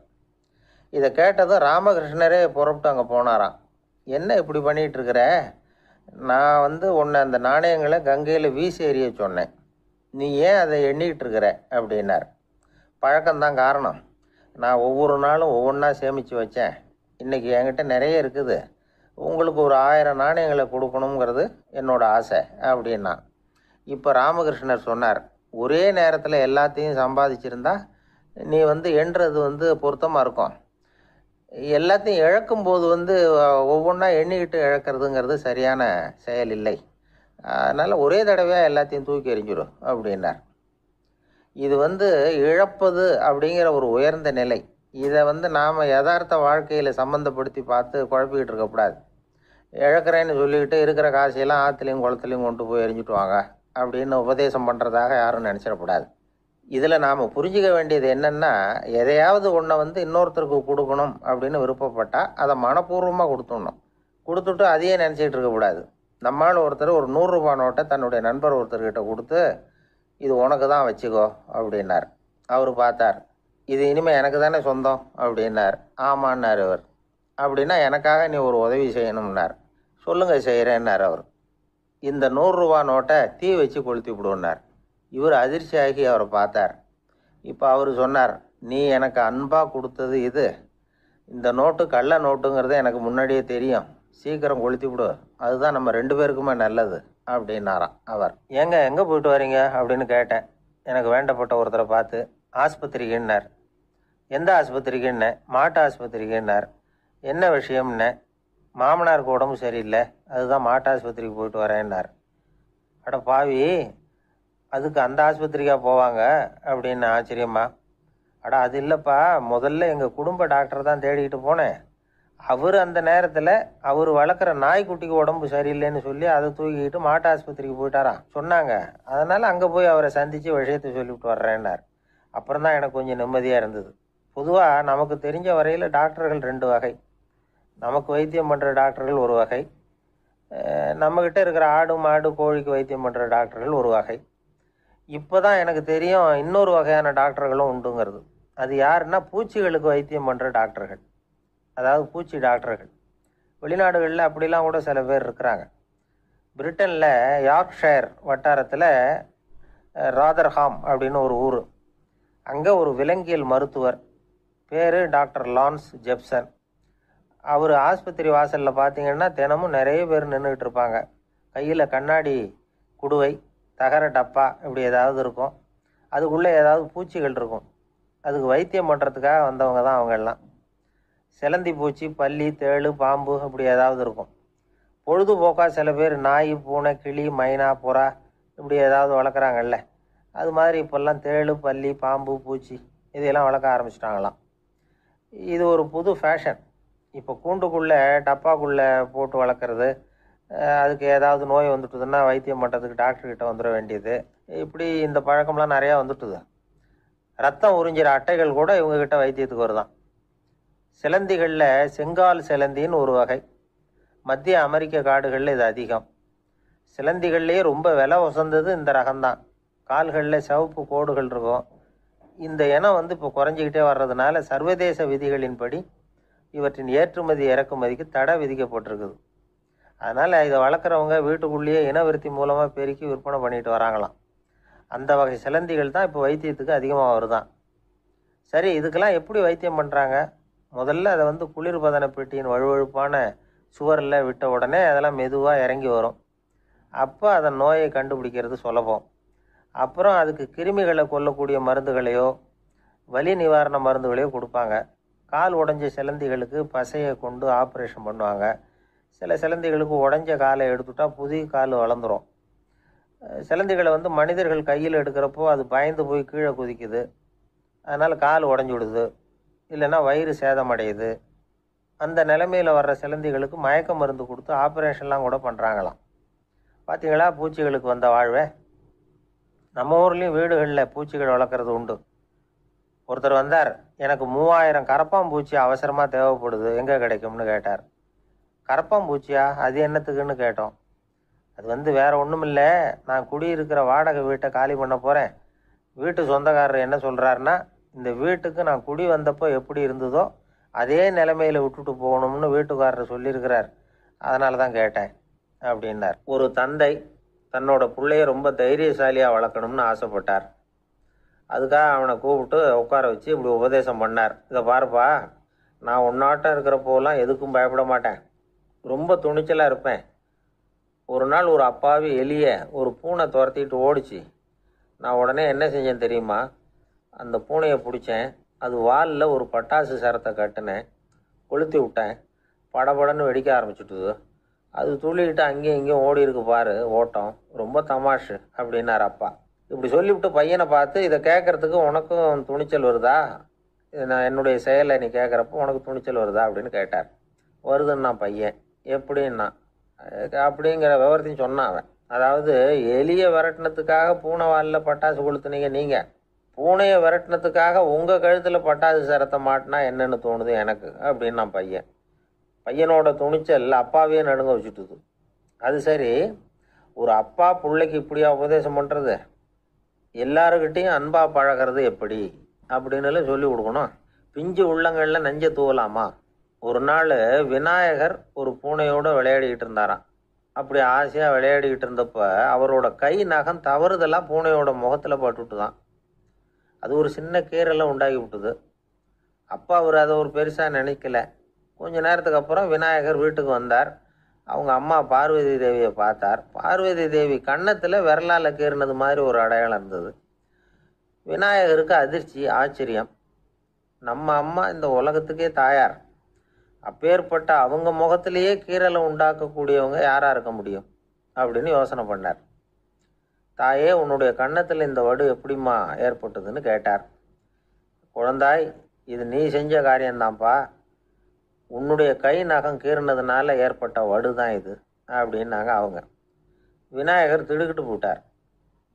இதை கேட்டதும் ராமகிருஷ்ணரே புறப்பட்டு அங்கே போனாராம். என்ன இப்படி பண்ணிகிட்டு இருக்கிற? நான் வந்து உன்னை அந்த நாணயங்களை கங்கையில் வீசி எறிய சொன்னேன், நீ ஏன் அதை எண்ணிக்கிட்டு இருக்கிற அப்படின்னார். பழக்கம்தான் காரணம். நான் ஒவ்வொரு நாளும் ஒவ்வொன்றா சேமித்து வச்சேன். இன்றைக்கி என்கிட்ட நிறைய இருக்குது. உங்களுக்கு ஒரு 1000 நாணயங்களை கொடுக்கணுங்கிறது என்னோட ஆசை அப்படின்னா. இப்போ ராமகிருஷ்ணர் சொன்னார், ஒரே நேரத்தில் எல்லாத்தையும் சம்பாதிச்சிருந்தா நீ வந்து எண்ணுறது பொருத்தமாக இருக்கும். எல்லாத்தையும் இழக்கும்போது ஒவ்வொன்றா எண்ணிக்கிட்டு இழக்கிறதுங்கிறது சரியான செயல் இல்லை. அதனால் ஒரே தடவையாக எல்லாத்தையும் தூக்கி எறிஞ்சிடும் அப்படின்னார். இது இழப்பது அப்படிங்கிற ஒரு உயர்ந்த நிலை. இதை நாம் யதார்த்த வாழ்க்கையில் சம்மந்தப்படுத்தி பார்த்து குழப்பிக்கிட்டு இருக்கக்கூடாது. இழக்கிறேன்னு சொல்லிக்கிட்டு இருக்கிற காசையெல்லாம் ஆற்றுலையும் குளத்துலையும் கொண்டு போய் எரிஞ்சிட்டு வாங்க அப்படின்னு உபதேசம் பண்ணுறதாக யாரும் நினச்சிடக்கூடாது. இதில் நாம் புரிஞ்சிக்க வேண்டியது என்னென்னா, எதையாவது ஒன்றை இன்னொருத்தருக்கு கொடுக்கணும் அப்படின்னு விருப்பப்பட்டால் அதை மனப்பூர்வமாக கொடுத்துடணும். கொடுத்துட்டு அதையே நினச்சிக்கிட்டு இருக்கக்கூடாது. நம்மால் ஒருத்தர் ஒரு ₹100 நோட்டை தன்னுடைய நண்பர் ஒருத்தர்கிட்ட கொடுத்து, இது உனக்கு தான் வச்சுக்கோ அப்படின்னார். அவர் பார்த்தார், இது இனிமேல் எனக்கு தானே சொந்தம் அப்படின்னார். ஆமான்னார் அவர். அப்படின்னா எனக்காக நீ ஒரு உதவி செய்யணும்னார். சொல்லுங்கள் செய்கிறேன்னார் அவர். இந்த ₹100 நோட்டை தீ வச்சு கொளுத்தி விடுன்னார். இவர் அதிர்ச்சியாகி அவரை பார்த்தார். இப்போ அவர் சொன்னார், நீ எனக்கு அன்பாக கொடுத்தது இது, இந்த நோட்டு கள்ள நோட்டுங்கிறது எனக்கு முன்னாடியே தெரியும், சீக்கிரம் கொளுத்தி விடு, அதுதான் நம்ம 2 பேருக்குமே நல்லது அப்படின்னாராம் அவர். ஏங்க எங்கே போயிட்டு வரீங்க அப்படின்னு கேட்டேன். எனக்கு வேண்டப்பட்ட ஒருத்தரை பார்த்து. ஆஸ்பத்திரிக்குன்னார். எந்த ஆஸ்பத்திரிக்குன்னே? மாட்டு ஆஸ்பத்திரிக்குன்னார். என்ன விஷயம்னே? மாமனாருக்கு உடம்பு சரியில்லை, அதுதான் மாட்டு ஆஸ்பத்திரிக்கு போயிட்டு வரேன்னார். அட பாவி, அதுக்கு அந்த ஆஸ்பத்திரிக்கா போவாங்க அப்படின்னு ஆச்சரியமா. அட அது இல்லைப்பா, முதல்ல எங்கள் குடும்ப டாக்டர் தான் தேடிக்கிட்டு போனேன், அவர் அந்த நேரத்தில் அவர் வளர்க்குற நாய்க்குட்டிக்கு உடம்பு சரியில்லைன்னு சொல்லி அதை தூக்கிக்கிட்டு மாட்டு ஆஸ்பத்திரிக்கு போயிட்டாராம் சொன்னாங்க. அதனால் அங்கே போய் அவரை சந்தித்து விஷயத்தை சொல்லிவிட்டு வர்றேன்னார். அப்புறம் தான் எனக்கு கொஞ்சம் நிம்மதியாக இருந்தது. பொதுவாக நமக்கு தெரிஞ்ச வரையில் டாக்டர்கள் 2 வகை. நமக்கு வைத்தியம் பண்ணுற டாக்டர்கள் ஒரு வகை, நம்மக்கிட்ட இருக்கிற ஆடு மாடு கோழிக்கு வைத்தியம் பண்ணுற டாக்டர்கள் ஒரு வகை. இப்போ தான் எனக்கு தெரியும் இன்னொரு வகையான டாக்டர்களும் உண்டுங்கிறது. அது யாருன்னா பூச்சிகளுக்கு வைத்தியம் பண்ணுற டாக்டர்கள், அதாவது பூச்சி டாக்டர்கள். வெளிநாடுகளில் அப்படிலாம் கூட சில பேர் இருக்கிறாங்க. பிரிட்டனில் யார்க்ஷயர் வட்டாரத்தில் ராதர்ஹாம் அப்படின்னு ஒரு ஊர். அங்கே ஒரு விலங்கியல் மருத்துவர் பேர் டாக்டர் லான்ஸ் ஜெப்சன். அவர் ஆஸ்பத்திரி வாசலில் பார்த்தீங்கன்னா தினமும் நிறைய பேர் நின்றுக்கிட்டு இருப்பாங்க. கையில் கண்ணாடி குடுவை, தகர டப்பா இப்படி ஏதாவது இருக்கும். அதுக்குள்ளே ஏதாவது பூச்சிகள் இருக்கும். அதுக்கு வைத்தியம் பண்ணுறதுக்காக வந்தவங்க தான் அவங்க எல்லாம். சிலந்தி பூச்சி, பல்லி, தேள், பாம்பு இப்படி ஏதாவது இருக்கும். பொழுதுபோக்காக சில பேர் நாய், பூனை, கிளி, மைனா, புறா இப்படி ஏதாவது வளர்க்குறாங்கல்ல, அது மாதிரி இப்போல்லாம் தேள், பல்லி, பாம்பு, பூச்சி இதையெல்லாம் வளர்க்க ஆரம்பிச்சிட்டாங்களாம். இது ஒரு புது ஃபேஷன். இப்போ கூண்டுக்குள்ளே டப்பாக்குள்ளே போட்டு வளர்க்குறது, அதுக்கு ஏதாவது நோய் வந்துட்டுதுன்னா வைத்தியம் பண்ணுறதுக்கு டாக்டர்கிட்ட வந்துட வேண்டியது, இப்படி இந்த பழக்கம்லாம் நிறையா வந்துட்டுது. ரத்தம் உறிஞ்சிற அட்டைகள் கூட இவங்ககிட்ட வைத்தியத்துக்கு வருதான். சிலந்திகளில் செங்கால் சிலந்தின்னு ஒரு வகை. மத்திய அமெரிக்க காடுகளில் இது அதிகம். சிலந்திகள்லேயே ரொம்ப விலை உசந்தது இந்த ரகம்தான். கால்களில் சிவப்பு கோடுகள் இருக்கும். இந்த இனம் இப்போ குறைஞ்சிக்கிட்டே வர்றதுனால சர்வதேச விதிகளின்படி இவற்றின் ஏற்றுமதி இறக்குமதிக்கு தடை விதிக்கப்பட்டிருக்குது. அதனால் இதை வளர்க்குறவங்க வீட்டுக்குள்ளேயே இனவிருத்தி மூலமாக பெருக்கி விற்பனை பண்ணிட்டு வராங்களாம். அந்த வகை சிலந்திகள் தான் இப்போ வைத்தியத்துக்கு அதிகமாக வருதான். சரி, இதுக்கெல்லாம் எப்படி வைத்தியம் பண்ணுறாங்க? முதல்ல அதை குளிர்பதன பெட்டியின் வழுவழுப்பான சுவரில் விட்ட உடனே அதெல்லாம் மெதுவாக இறங்கி வரும். அப்போ அதன் நோயை கண்டுபிடிக்கிறது சுலபம். அப்புறம் அதுக்கு கிருமிகளை கொல்லக்கூடிய மருந்துகளையோ வலி நிவாரண மருந்துகளையோ கொடுப்பாங்க. கால் உடைஞ்ச சிலந்திகளுக்கு பசையை கொண்டு ஆப்ரேஷன் பண்ணுவாங்க. சில சிலந்திகளுக்கு உடைஞ்ச காலை எடுத்துட்டா புதிய கால் வளர்ந்துடும். சிலந்திகளை மனிதர்கள் கையில் எடுக்கிறப்போ அது பயந்து போய் கீழே குதிக்குது. அதனால் கால் உடஞ்சி விடுது, இல்லைன்னா வயிறு சேதமடையுது. அந்த நிலைமையில் வர்ற சிலந்திகளுக்கு மயக்க மருந்து கொடுத்து ஆப்ரேஷன்லாம் கூட பண்ணுறாங்களாம். பார்த்தீங்களா பூச்சிகளுக்கு வந்த வாழ்வே. நம்ம ஊர்லேயும் வீடுகளில் பூச்சிகள் வளர்க்குறது உண்டு. ஒருத்தர் வந்தார், எனக்கு 3000 கரப்பாம்பூச்சி அவசரமாக தேவைப்படுது, எங்கே கிடைக்கும்னு கேட்டார். கரப்பாம்பூச்சியா? அது என்னத்துக்குன்னு கேட்டோம். அது வேற ஒன்றும் இல்லை, நான் குடியிருக்கிற வாடகை வீட்டை காலி பண்ண போகிறேன். வீட்டு சொந்தக்காரர் என்ன சொல்கிறாருன்னா, இந்த வீட்டுக்கு நான் குடி வந்தப்போ எப்படி இருந்ததோ அதே நிலைமையில் விட்டுட்டு போகணும்னு வீட்டுக்காரர் சொல்லியிருக்கிறார், அதனால தான் கேட்டேன் அப்படின்னார். ஒரு தந்தை தன்னோட பிள்ளைய ரொம்ப தைரியசாலியாக வளர்க்கணும்னு ஆசைப்பட்டார். அதுக்காக அவனை கூப்பிட்டு உட்கார வச்சு இப்படி உபதேசம் பண்ணார். இதை பாருப்பா, நான் உன்னாட்டம் இருக்கிறப்போலாம் எதுக்கும் பயப்பட மாட்டேன், ரொம்ப துணிச்சலாக இருப்பேன். ஒரு நாள் ஒரு அப்பாவி எலிய ஒரு பூனை துரத்திட்டு ஓடிச்சு. நான் உடனே என்ன செஞ்சேன் தெரியுமா? அந்த பூனையை பிடிச்சேன், அது வாலில் ஒரு பட்டாசு சரத்தை கட்டினேன், கொளுத்தி விட்டேன், படபடன்னு வெடிக்க ஆரம்பிச்சுட்டுது. அது துள்ளிக்கிட்டு அங்கேயும் இங்கேயும் ஓடி இருக்கு பாரு ஓட்டம், ரொம்ப தமாஷு அப்படின்னார் அப்பா. இப்படி சொல்லிவிட்டு பையனை பார்த்து, இதை கேட்கறதுக்கு உனக்கும் துணிச்சல் வருதா? நான் என்னுடைய செயலை நீ கேட்குறப்போ உனக்கு துணிச்சல் வருதா அப்படின்னு கேட்டார். வருதுன்னா பையன். எப்படின்னா அப்படிங்கிற விவரத்தையும் சொன்னான் அவன். அதாவது எலியை விரட்டினத்துக்காக பூனை வாலில் பட்டாசு கொளுத்துனீங்க நீங்கள், பூனையை விரட்டினத்துக்காக உங்கள் கழுத்தில் பட்டாசு சரத்தை மாட்டினா என்னென்னு தோணுது எனக்கு அப்படின்னா பையன். பையனோட துணிச்சல் அப்பாவையே நடுங்க வச்சுட்டுது. அது சரி, ஒரு அப்பா பிள்ளைக்கு இப்படியா உபதேசம் பண்ணுறது? எல்லாருக்கிட்டையும் அன்பாக பழகிறது எப்படி அப்படின்னு சொல்லி கொடுக்கணும். பிஞ்சு உள்ளங்களில் நஞ்சை தூவலாமா? ஒரு நாள் விநாயகர் ஒரு பூனையோடு விளையாடிக்கிட்டு இருந்தாராம். அப்படி ஆசையாக விளையாடிக்கிட்டு இருந்தப்ப அவரோட கை நகம் தவறுதெல்லாம் பூனையோட முகத்தில் பட்டுட்டு தான். அது ஒரு சின்ன கீரலை உண்டாகி விட்டுது. அப்பா அவர் அதை ஒரு பெருசாக நினைக்கல. கொஞ்ச நேரத்துக்கு அப்புறம் விநாயகர் வீட்டுக்கு வந்தார். அவங்க அம்மா பார்வதி தேவியை பார்த்தார். பார்வதி தேவி கன்னத்தில் விரலால் கீறினது மாதிரி ஒரு அடையாளம் இருந்தது. விநாயகருக்கு அதிர்ச்சி, ஆச்சரியம். நம்ம அம்மா இந்த உலகத்துக்கே தாயார், அப்பேற்பட்ட அவங்க முகத்திலேயே கீரலை உண்டாக்கக்கூடியவங்க யாராக இருக்க முடியும் அப்படின்னு யோசனை பண்ணார். தாயே, உன்னுடைய கன்னத்தில் இந்த வடு எப்படிம்மா ஏற்பட்டதுன்னு கேட்டார். குழந்தாய், இது நீ செஞ்ச காரியம்தான்ப்பா. உன்னுடைய கை நகம் கீறினதுனால ஏற்பட்ட வடு தான் இது அப்படின்னாங்க அவங்க. விநாயகர் திடுக்கிட்டு போட்டார்.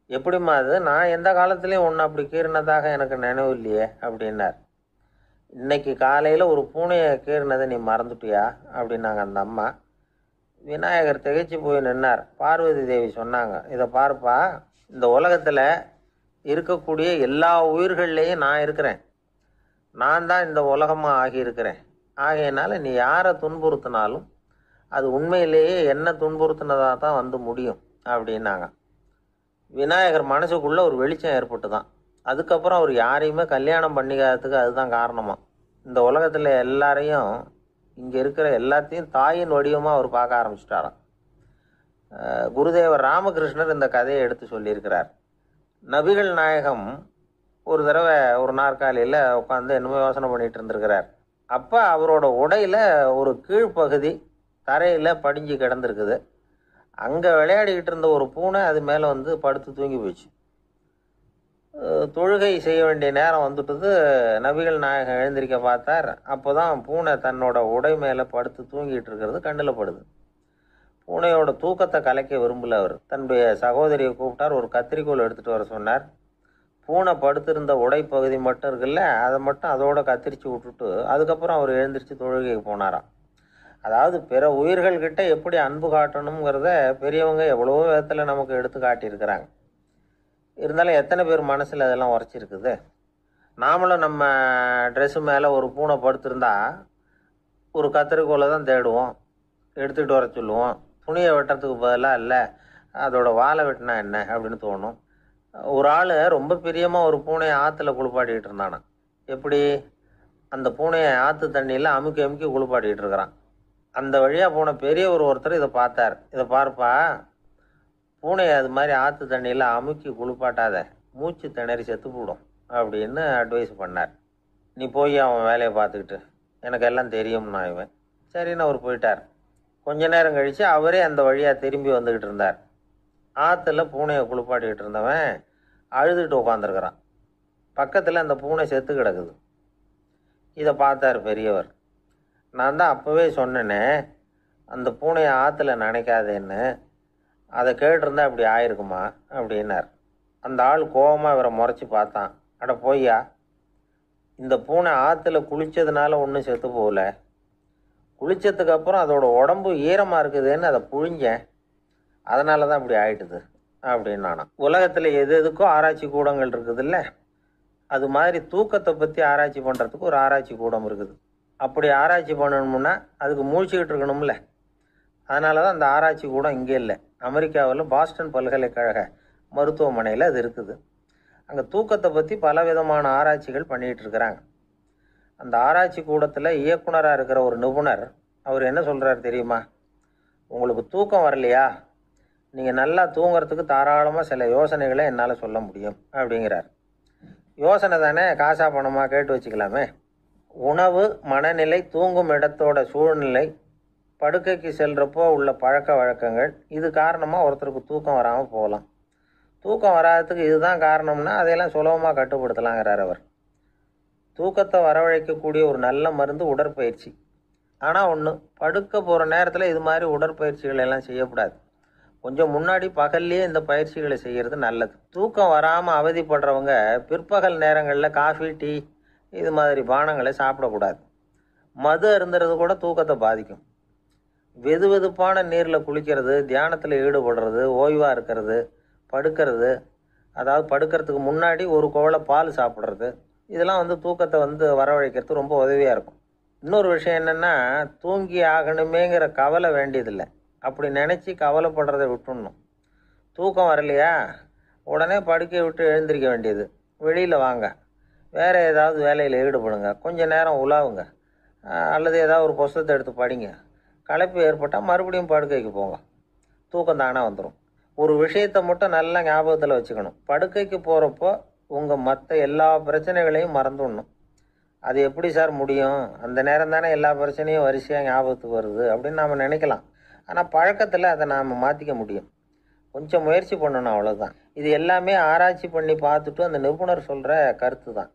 எப்படிம்மா அது? நான் எந்த காலத்துலேயும் ஒன்று அப்படி கீறினதாக எனக்கு நினைவு இல்லையே அப்படின்னார். இன்னைக்கு காலையில் ஒரு பூனையை கீறினதை நீ மறந்துட்டியா அப்படின்னாங்க அந்த அம்மா. விநாயகர் திகைச்சு போய் நின்னார். பார்வதி தேவி சொன்னாங்க, இதை பார்ப்பா, இந்த உலகத்தில் இருக்கக்கூடிய எல்லா உயிர்கள்லேயும் நான் இருக்கிறேன். நான் தான் இந்த உலகமாக ஆகியிருக்கிறேன். ஆகையினால நீ யாரை துன்புறுத்தினாலும் அது உண்மையிலேயே என்ன துன்புறுத்தினதாக தான் வந்து முடியும் அப்படின்னாங்க. விநாயகர் மனசுக்குள்ளே ஒரு வெளிச்சம் ஏற்பட்டு தான். அதுக்கப்புறம் அவர் யாரையுமே கல்யாணம் பண்ணிக்காததுக்கு அதுதான் காரணமாக. இந்த உலகத்தில் எல்லாரையும், இங்கே இருக்கிற எல்லாத்தையும் தாயின் வடிவமாக அவர் பார்க்க ஆரம்பிச்சிட்டாராம். குருதேவர் ராமகிருஷ்ணர் இந்த கதையை எடுத்து சொல்லியிருக்கிறார். நபிகள் நாயகம் ஒரு தடவை ஒரு நாற்காலியில் உட்காந்து என்னமோ யோசனை பண்ணிகிட்டு இருந்திருக்கிறார். அப்போ அவரோட உடையில் ஒரு கீழ்ப்பகுதி தரையில் படிஞ்சு கிடந்திருக்குது. அங்கே விளையாடிக்கிட்டு இருந்த ஒரு பூனை அது மேலே வந்து படுத்து தூங்கி போச்சு. தொழுகை செய்ய வேண்டிய நேரம் வந்துட்டது. நபிகள் நாயகம் எழுந்திருக்க பார்த்தார். அப்போ தான் பூனை தன்னோட உடை மேலே படுத்து தூங்கிட்டு இருக்கிறது கண்ணில் படுது. பூனையோட தூக்கத்தை கலைக்க விரும்பல அவர். தன்னுடைய சகோதரியை கூப்பிட்டார். ஒரு கத்திரிக்கோள் எடுத்துகிட்டு வர சொன்னார். பூனை படுத்திருந்த உடை பகுதி மட்டும் இருக்குல்ல, அதை மட்டும் அதோட கத்திரிச்சு விட்டுட்டு அதுக்கப்புறம் அவர் எழுந்திரிச்சு தொழுகைக்கு போனாராம். அதாவது பிற உயிர்கள்கிட்ட எப்படி அன்பு காட்டணுங்கிறத பெரியவங்க எவ்வளவோ விதத்தில் நமக்கு எடுத்து காட்டியிருக்கிறாங்க. இருந்தாலும் எத்தனை பேர் மனசில் அதெல்லாம் உரைச்சிருக்குது? நாமளும் நம்ம ட்ரெஸ்ஸு மேலே ஒரு பூனை படுத்திருந்தா ஒரு கத்திரிக்கோலை தான் தேடுவோம், எடுத்துகிட்டு வர சொல்லுவோம். துணியை வெட்டுறதுக்கு பதிலாக இல்லை அதோட வாழை வெட்டினா என்ன அப்படின்னு தோணும். ஒரு ஆள் ரொம்ப பிரியமாக ஒரு பூனையை ஆற்றுல குளிப்பாட்டிகிட்டு இருந்தானா. எப்படி? அந்த பூனையை ஆற்று தண்ணியில் அமுக்கி அமுக்கி குளிப்பாட்டிகிட்டு இருக்கிறான். அந்த வழியாக போன பெரிய ஒருத்தர் இதை பார்த்தார். இதை பார்ப்பா, பூனையை அது மாதிரி ஆற்று தண்ணியில் அமுக்கி குளிப்பாட்டாத, மூச்சு திணறி செத்து போடும் அப்படின்னு அட்வைஸ் பண்ணார். நீ போய் அவன் வேலையை பார்த்துக்கிட்டு, எனக்கு எல்லாம் தெரியும்னா இவன். சரின்னு அவர் போயிட்டார். கொஞ்ச நேரம் கழித்து அவரே அந்த வழியாக திரும்பி வந்துக்கிட்டு இருந்தார். ஆற்றுல பூனையை குளிப்பாட்டிக்கிட்டு இருந்தவன் அழுதுகிட்டு உட்காந்துருக்கிறான். பக்கத்தில் அந்த பூனை செத்து கிடக்குது. இதை பார்த்தார் பெரியவர். நான் தான் அப்போவே சொன்னேனே அந்த பூனையை ஆற்றுல நினைக்காதேன்னு, அதை கேட்டிருந்தா இப்படி ஆயிருக்குமா அப்படின்னார். அந்த ஆள் கோபமாக இவரை முறைச்சி பார்த்தான். அட போய்யா, இந்த பூனை ஆற்றுல குளித்ததுனால ஒன்றும் செத்து போகல, குளித்ததுக்கு அப்புறம் அதோட உடம்பு ஈரமாக இருக்குதுன்னு அதை புழிஞ்சேன், அதனால தான் இப்படி ஆயிட்டுது அப்படின்னானா. உலகத்தில் எது எதுக்கோ ஆராய்ச்சி கூடங்கள் இருக்குதுல்ல, அது மாதிரி தூக்கத்தை பற்றி ஆராய்ச்சி பண்ணுறதுக்கு ஒரு ஆராய்ச்சி கூடம் இருக்குது. அப்படி ஆராய்ச்சி பண்ணணும்னா அதுக்கு மூழ்கிக்கிட்டு இருக்கணும்ல. அதனால தான் அந்த ஆராய்ச்சி கூடம் இங்கே இல்லை. அமெரிக்காவில் பாஸ்டன் பல்கலைக்கழக மருத்துவமனையில் அது இருக்குது. அங்கே தூக்கத்தை பற்றி பல விதமான ஆராய்ச்சிகள் பண்ணிகிட்டு இருக்கிறாங்க. அந்த ஆராய்ச்சி கூடத்தில் இயக்குனராக இருக்கிற ஒரு நிபுணர் அவர் என்ன சொல்கிறார் தெரியுமா? உங்களுக்கு தூக்கம் வரலையா, நீங்கள் நல்லா தூங்கிறதுக்கு தாராளமாக சில யோசனைகளை என்னால் சொல்ல முடியும் அப்படிங்கிறார். யோசனை தானே, காசா பணமாக கேட்டு வச்சுக்கலாமே. உணவு, மனநிலை, தூங்கும் இடத்தோட சூழ்நிலை, படுக்கைக்கு செல்கிறப்போ உள்ள பழக்க வழக்கங்கள், இது காரணமாக ஒருத்தருக்கு தூக்கம் வராமல் போகலாம். தூக்கம் வராததுக்கு இதுதான் காரணம்னா அதையெல்லாம் சுலபமாக கட்டுப்படுத்தலாங்கிறார் அவர். தூக்கத்தை வரவழைக்கக்கூடிய ஒரு நல்ல மருந்து உடற்பயிற்சி. ஆனால் ஒன்று, படுக்க போகிற நேரத்தில் இது மாதிரி உடற்பயிற்சிகள் எல்லாம் செய்யக்கூடாது. கொஞ்சம் முன்னாடி பகல்லையே இந்த பயிற்சிகளை செய்கிறது நல்லது. தூக்கம் வராமல் அவதிப்படுறவங்க பிற்பகல் நேரங்களில் காஃபி, டீ இது மாதிரி பானங்களை சாப்பிடக்கூடாது. மது அருந்துறது கூட தூக்கத்தை பாதிக்கும். வெது வெதுப்பான நீரில் குளிக்கிறது, தியானத்தில் ஈடுபடுறது, ஓய்வாக இருக்கிறது, படுக்கிறது, அதாவது படுக்கிறதுக்கு முன்னாடி ஒரு குவளை பால் சாப்பிட்றது, இதெல்லாம் தூக்கத்தை வரவழைக்கிறது ரொம்ப உதவியாக இருக்கும். இன்னொரு விஷயம் என்னென்னா, தூங்கி ஆகணுமேங்கிற கவலை வேண்டியதில்லை. அப்படி நினச்சி கவலைப்படுறதை விட்டுடணும். தூக்கம் வரலையா, உடனே படுக்கையை விட்டு எழுந்திரிக்க வேண்டியது. வெளியில் வாங்க, வேறு ஏதாவது வேலையில் ஈடுபடுங்க, கொஞ்சம் நேரம் உலாவுங்க, அல்லது ஏதாவது ஒரு புஸ்தகத்தை எடுத்து படிங்க. களைப்பு ஏற்பட்டால் மறுபடியும் படுக்கைக்கு போங்க, தூக்கம் தானே வந்துடும். ஒரு விஷயத்தை மட்டும் நல்லா ஞாபகத்தில் வச்சுக்கணும். படுக்கைக்கு போகிறப்போ உங்கள் மற்ற எல்லா பிரச்சனைகளையும் மறந்துடணும். அது எப்படி சார் முடியும், அந்த நேரம் தானே எல்லா பிரச்சனையும் வரிசையாக ஞாபகத்துக்கு வருது அப்படின்னு நாம் நினைக்கலாம். ஆனால் பழக்கத்தில் அதை நாம் மாற்றிக்க முடியும். கொஞ்சம் முயற்சி பண்ணணும், அவ்வளோதான். இது எல்லாமே ஆராய்ச்சி பண்ணி பார்த்துட்டு அந்த நிபுணர் சொல்கிற கருத்து தான்.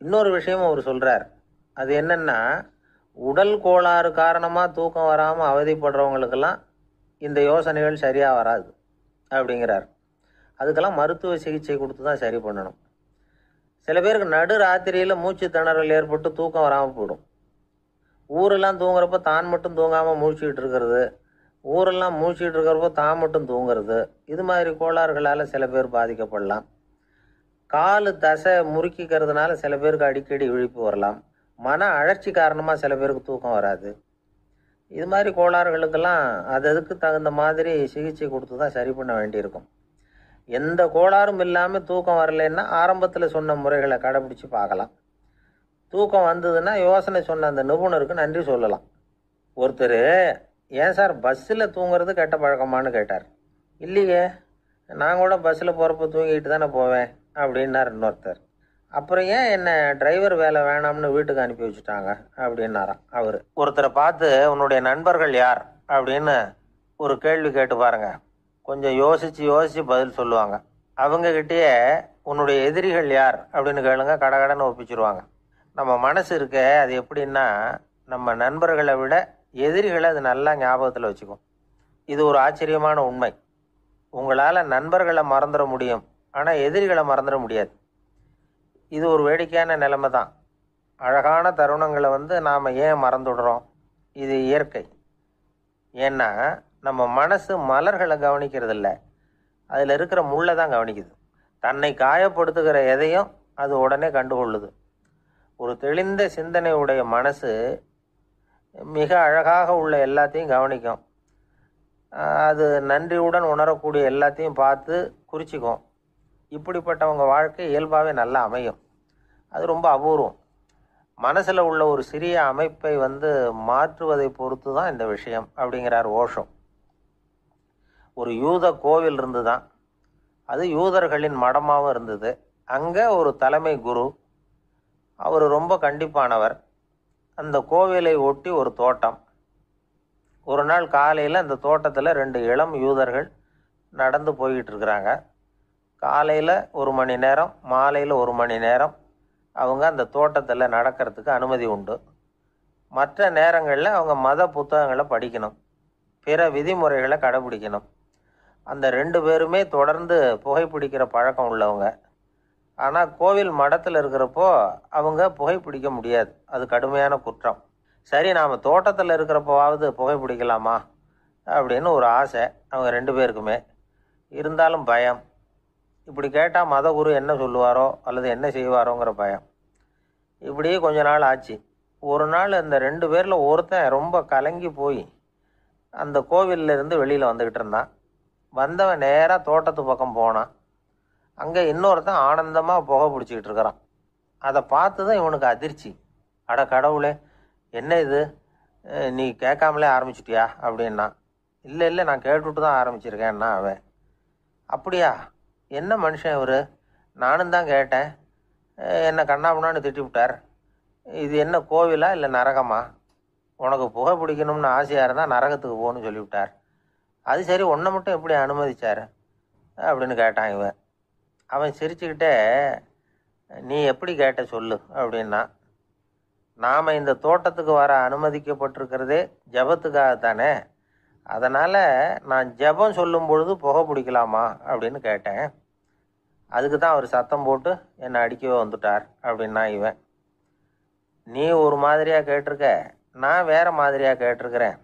இன்னொரு விஷயமும் அவர் சொல்கிறார். அது என்னென்னா, உடல் கோளாறு காரணமாக தூக்கம் வராமல் அவதிப்படுறவங்களுக்கெல்லாம் இந்த யோசனைகள் சரியாக வராது அப்படிங்கிறார். அதுக்கெல்லாம் மருத்துவ சிகிச்சை கொடுத்து தான் சரி பண்ணணும். சில பேருக்கு நடு ராத்திரியில் மூச்சு திணறல் ஏற்பட்டு தூக்கம் வராமல் போயிடும். ஊரெல்லாம் தூங்குறப்ப தான் மட்டும் தூங்காமல் மூழ்கிட்டு இருக்கிறது, ஊரெல்லாம் மூழ்கிட்டு இருக்கிறப்போ தான் மட்டும் தூங்குறது, இது மாதிரி கோளாறுகளால் சில பேர் பாதிக்கப்படலாம். காலு தசை முறுக்கிக்கிறதுனால சில பேருக்கு அடிக்கடி விழிப்பு வரலாம். மன அழற்சி காரணமாக சில பேருக்கு தூக்கம் வராது. இது மாதிரி கோளாறுகளுக்கெல்லாம் அதுக்கு தகுந்த மாதிரி சிகிச்சை கொடுத்து தான் சரி பண்ண வேண்டியிருக்கும். எந்த கோளாறும் இல்லாமல் தூக்கம் வரலைன்னா ஆரம்பத்தில் சொன்ன முறைகளை கடைபிடிச்சி பார்க்கலாம். தூக்கம் வந்ததுன்னா யோசனை சொன்ன அந்த நிபுணருக்கு நன்றி சொல்லலாம். ஒருத்தர், ஏன் சார் பஸ்ஸில் தூங்குறது கெட்ட பழக்கமானு கேட்டார். இல்லையே, நான் கூட பஸ்ஸில் போகிறப்ப தூங்கிட்டு தானே போவேன் அப்படின்னார் இன்னொருத்தர். அப்புறம் ஏன் என்ன டிரைவர் வேலை வேணாம்னு வீட்டுக்கு அனுப்பி வச்சுட்டாங்க அப்படின்னாராம் அவர். ஒருத்தரை பார்த்து உன்னுடைய நண்பர்கள் யார் அப்படின்னு ஒரு கேள்வி கேட்டு பாருங்க. கொஞ்சம் யோசித்து பதில் சொல்லுவாங்க. அவங்கக்கிட்டேயே உன்னுடைய எதிரிகள் யார் அப்படின்னு கேளுங்க, கடகடன்னு ஒப்பிச்சிருவாங்க. நம்ம மனசு இருக்க அது எப்படின்னா, நம்ம நண்பர்களை விட எதிரிகளை அது நல்லா ஞாபகத்தில் வச்சுக்கும். இது ஒரு ஆச்சரியமான உண்மை. உங்களால் நண்பர்களை மறந்துட முடியும், ஆனால் எதிரிகளை மறந்துட முடியாது. இது ஒரு வேடிக்கையான நிலைமை தான். அழகான தருணங்களை நாம் ஏன் மறந்துடுறோம்? இது இயற்கை. ஏன்னா நம்ம மனசு மலர்களை கவனிக்கிறதில்ல, அதில் இருக்கிற முள்ளை தான் கவனிக்குது. தன்னை காயப்படுத்துகிற எதையும் அது உடனே கண்டுகொள்ளுது. ஒரு தெளிந்த சிந்தனையுடைய மனசு மிக அழகாக உள்ள எல்லாத்தையும் கவனிக்கும். அது நன்றியுடன் உணரக்கூடிய எல்லாத்தையும் பார்த்து குறிச்சிக்கும். இப்படிப்பட்டவங்க வாழ்க்கை இயல்பாகவே நல்லா அமையும். அது ரொம்ப அபூர்வம். மனசில் உள்ள ஒரு சிறிய அமைப்பை மாற்றுவதை பொறுத்து தான் இந்த விஷயம் அப்படிங்கிறார் ஓஷோ. ஒரு யூத கோவில் இருந்து தான், அது யூதர்களின் மடமாகவும் இருந்தது. அங்கே ஒரு தலைமை குரு, அவர் ரொம்ப கண்டிப்பானவர். அந்த கோவிலை ஒட்டி ஒரு தோட்டம். ஒரு நாள் காலையில் அந்த தோட்டத்தில் 2 இளம் யூதர்கள் நடந்து போய்கிட்டு இருக்கிறாங்க. காலையில் 1 மணி நேரம், மாலையில் 1 மணி நேரம் அவங்க அந்த தோட்டத்தில் நடக்கிறதுக்கு அனுமதி உண்டு. மற்ற நேரங்களில் அவங்க மத புத்தகங்களை படிக்கணும், பிற விதிமுறைகளை கடைபிடிக்கணும். அந்த 2 பேருமே தொடர்ந்து புகைப்பிடிக்கிற பழக்கம் உள்ளவங்க. ஆனால் கோவில் மடத்தில் இருக்கிறப்போ அவங்க புகைப்பிடிக்க முடியாது, அது கடுமையான குற்றம். சரி, நாம் தோட்டத்தில் இருக்கிறப்போவாவது புகைப்பிடிக்கலாமா அப்படின்னு ஒரு ஆசை அவங்க 2 பேருக்குமே. இருந்தாலும் பயம். இப்படி கேட்டால் மதகுரு என்ன சொல்லுவாரோ அல்லது என்ன செய்வாரோங்கிற பயம். இப்படியே கொஞ்ச நாள் ஆச்சு. ஒரு நாள் அந்த 2 பேரில் ஒருத்தன் ரொம்ப கலங்கி போய் அந்த கோவிலிருந்து வெளியில் வந்துக்கிட்டு இருந்தான். வந்தவன் நேராக தோட்டத்து பக்கம் போனான். அங்கே இன்னொருத்தன் ஆனந்தமாக புகை பிடிச்சிக்கிட்டு இருக்கிறான். அதை பார்த்து தான் இவனுக்கு அதிர்ச்சி. அட கடவுளே, என்ன இது, நீ கேட்காமலே ஆரம்பிச்சிட்டியா அப்படின்னா. இல்லை, நான் கேட்டுவிட்டு தான் ஆரம்பிச்சிருக்கேன்னா அவன். அப்படியா, என்ன மனுஷன் இவர், நானும் தான் கேட்டேன், என்னை கண்ணாபுண்ணான்னு திட்டி விட்டார். இது என்ன கோவிலா இல்லை நரகமா? உனக்கு புகை பிடிக்கணும்னு ஆசையாக இருந்தால் நரகத்துக்கு போகணும்னு சொல்லிவிட்டார். அது சரி, உன்னை மட்டும் எப்படி அனுமதிச்சார் அப்படின்னு கேட்டான் இவன். அவன் சிரிச்சுக்கிட்டே, நீ எப்படி கேட்ட சொல்லு அப்படின்னா. நாம் இந்த தோட்டத்துக்கு வர அனுமதிக்கப்பட்டிருக்கிறதே ஜபத்துக்காகத்தானே, அதனால் நான் ஜபம் சொல்லும் பொழுது புகை பிடிக்கலாமா அப்படின்னு கேட்டேன். அதுக்கு தான் அவர் சத்தம் போட்டு என்னை அடிக்கவே வந்துட்டார் அப்படின்னா இவன். நீ ஒரு மாதிரியாக கேட்டிருக்க, நான் வேறு மாதிரியாக கேட்டிருக்கிறேன்.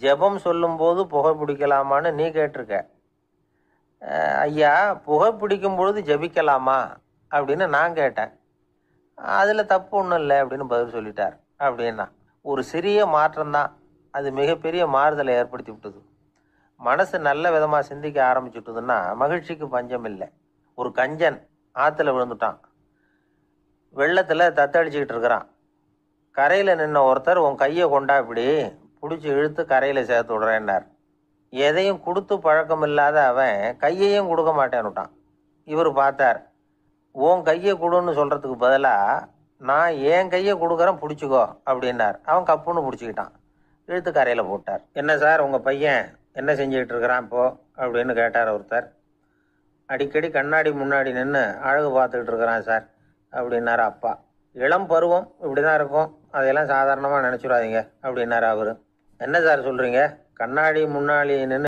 ஜெபம் சொல்லும்போது புகை பிடிக்கலாமான்னு நீ கேட்டிருக்க. ஐயா, புகை பிடிக்கும் பொழுது ஜபிக்கலாமா அப்படின்னு நான் கேட்டேன். அதில் தப்பு ஒன்றும் இல்லை அப்படின்னு பதில் சொல்லிட்டார் அப்படின்னா. ஒரு சிறிய மாற்றம்தான் அது மிகப்பெரிய மாறுதலை ஏற்படுத்தி விட்டது. மனசு நல்ல விதமாக சிந்திக்க ஆரம்பிச்சுட்டுதுன்னா மகிழ்ச்சிக்கு பஞ்சம் இல்லை. ஒரு கஞ்சன் ஆற்றுல விழுந்துட்டான். வெள்ளத்தில் தத்தளிச்சுக்கிட்டு இருக்கிறான். கரையில் நின்ன ஒருத்தர், உன் கையை கொண்டா இப்படி பிடிச்சி இழுத்து கரையில் சேர்த்து விடுறேன்னார். எதையும் கொடுத்து பழக்கம் இல்லாத அவன் கையையும் கொடுக்க மாட்டேன்னுட்டான். இவர் பார்த்தார், உன் கையை கொடுன்னு சொல்கிறதுக்கு பதிலாக நான் என் கையை கொடுக்குறேன் பிடிச்சிக்கோ அப்படின்னார். அவன் கப்புன்னு பிடிச்சிக்கிட்டான், இழுத்து கரையில் போட்டார். என்ன சார், உங்கள் பையன் என்ன செஞ்சுக்கிட்டு இருக்கிறான் இப்போ அப்படின்னு கேட்டார் ஒருத்தர். அடிக்கடி கண்ணாடி முன்னாடி நின்று அழகு பார்த்துக்கிட்டு இருக்கிறான் சார் அப்படின்னார் அப்பா. இளம் பருவம் இப்படி தான் இருக்கும் அதையெல்லாம் சாதாரணமாக நினச்சிடாதீங்க அப்படின்னாரு அவரு. என்ன சார் சொல்கிறீங்க? கண்ணாடி முன்னாடி நின்று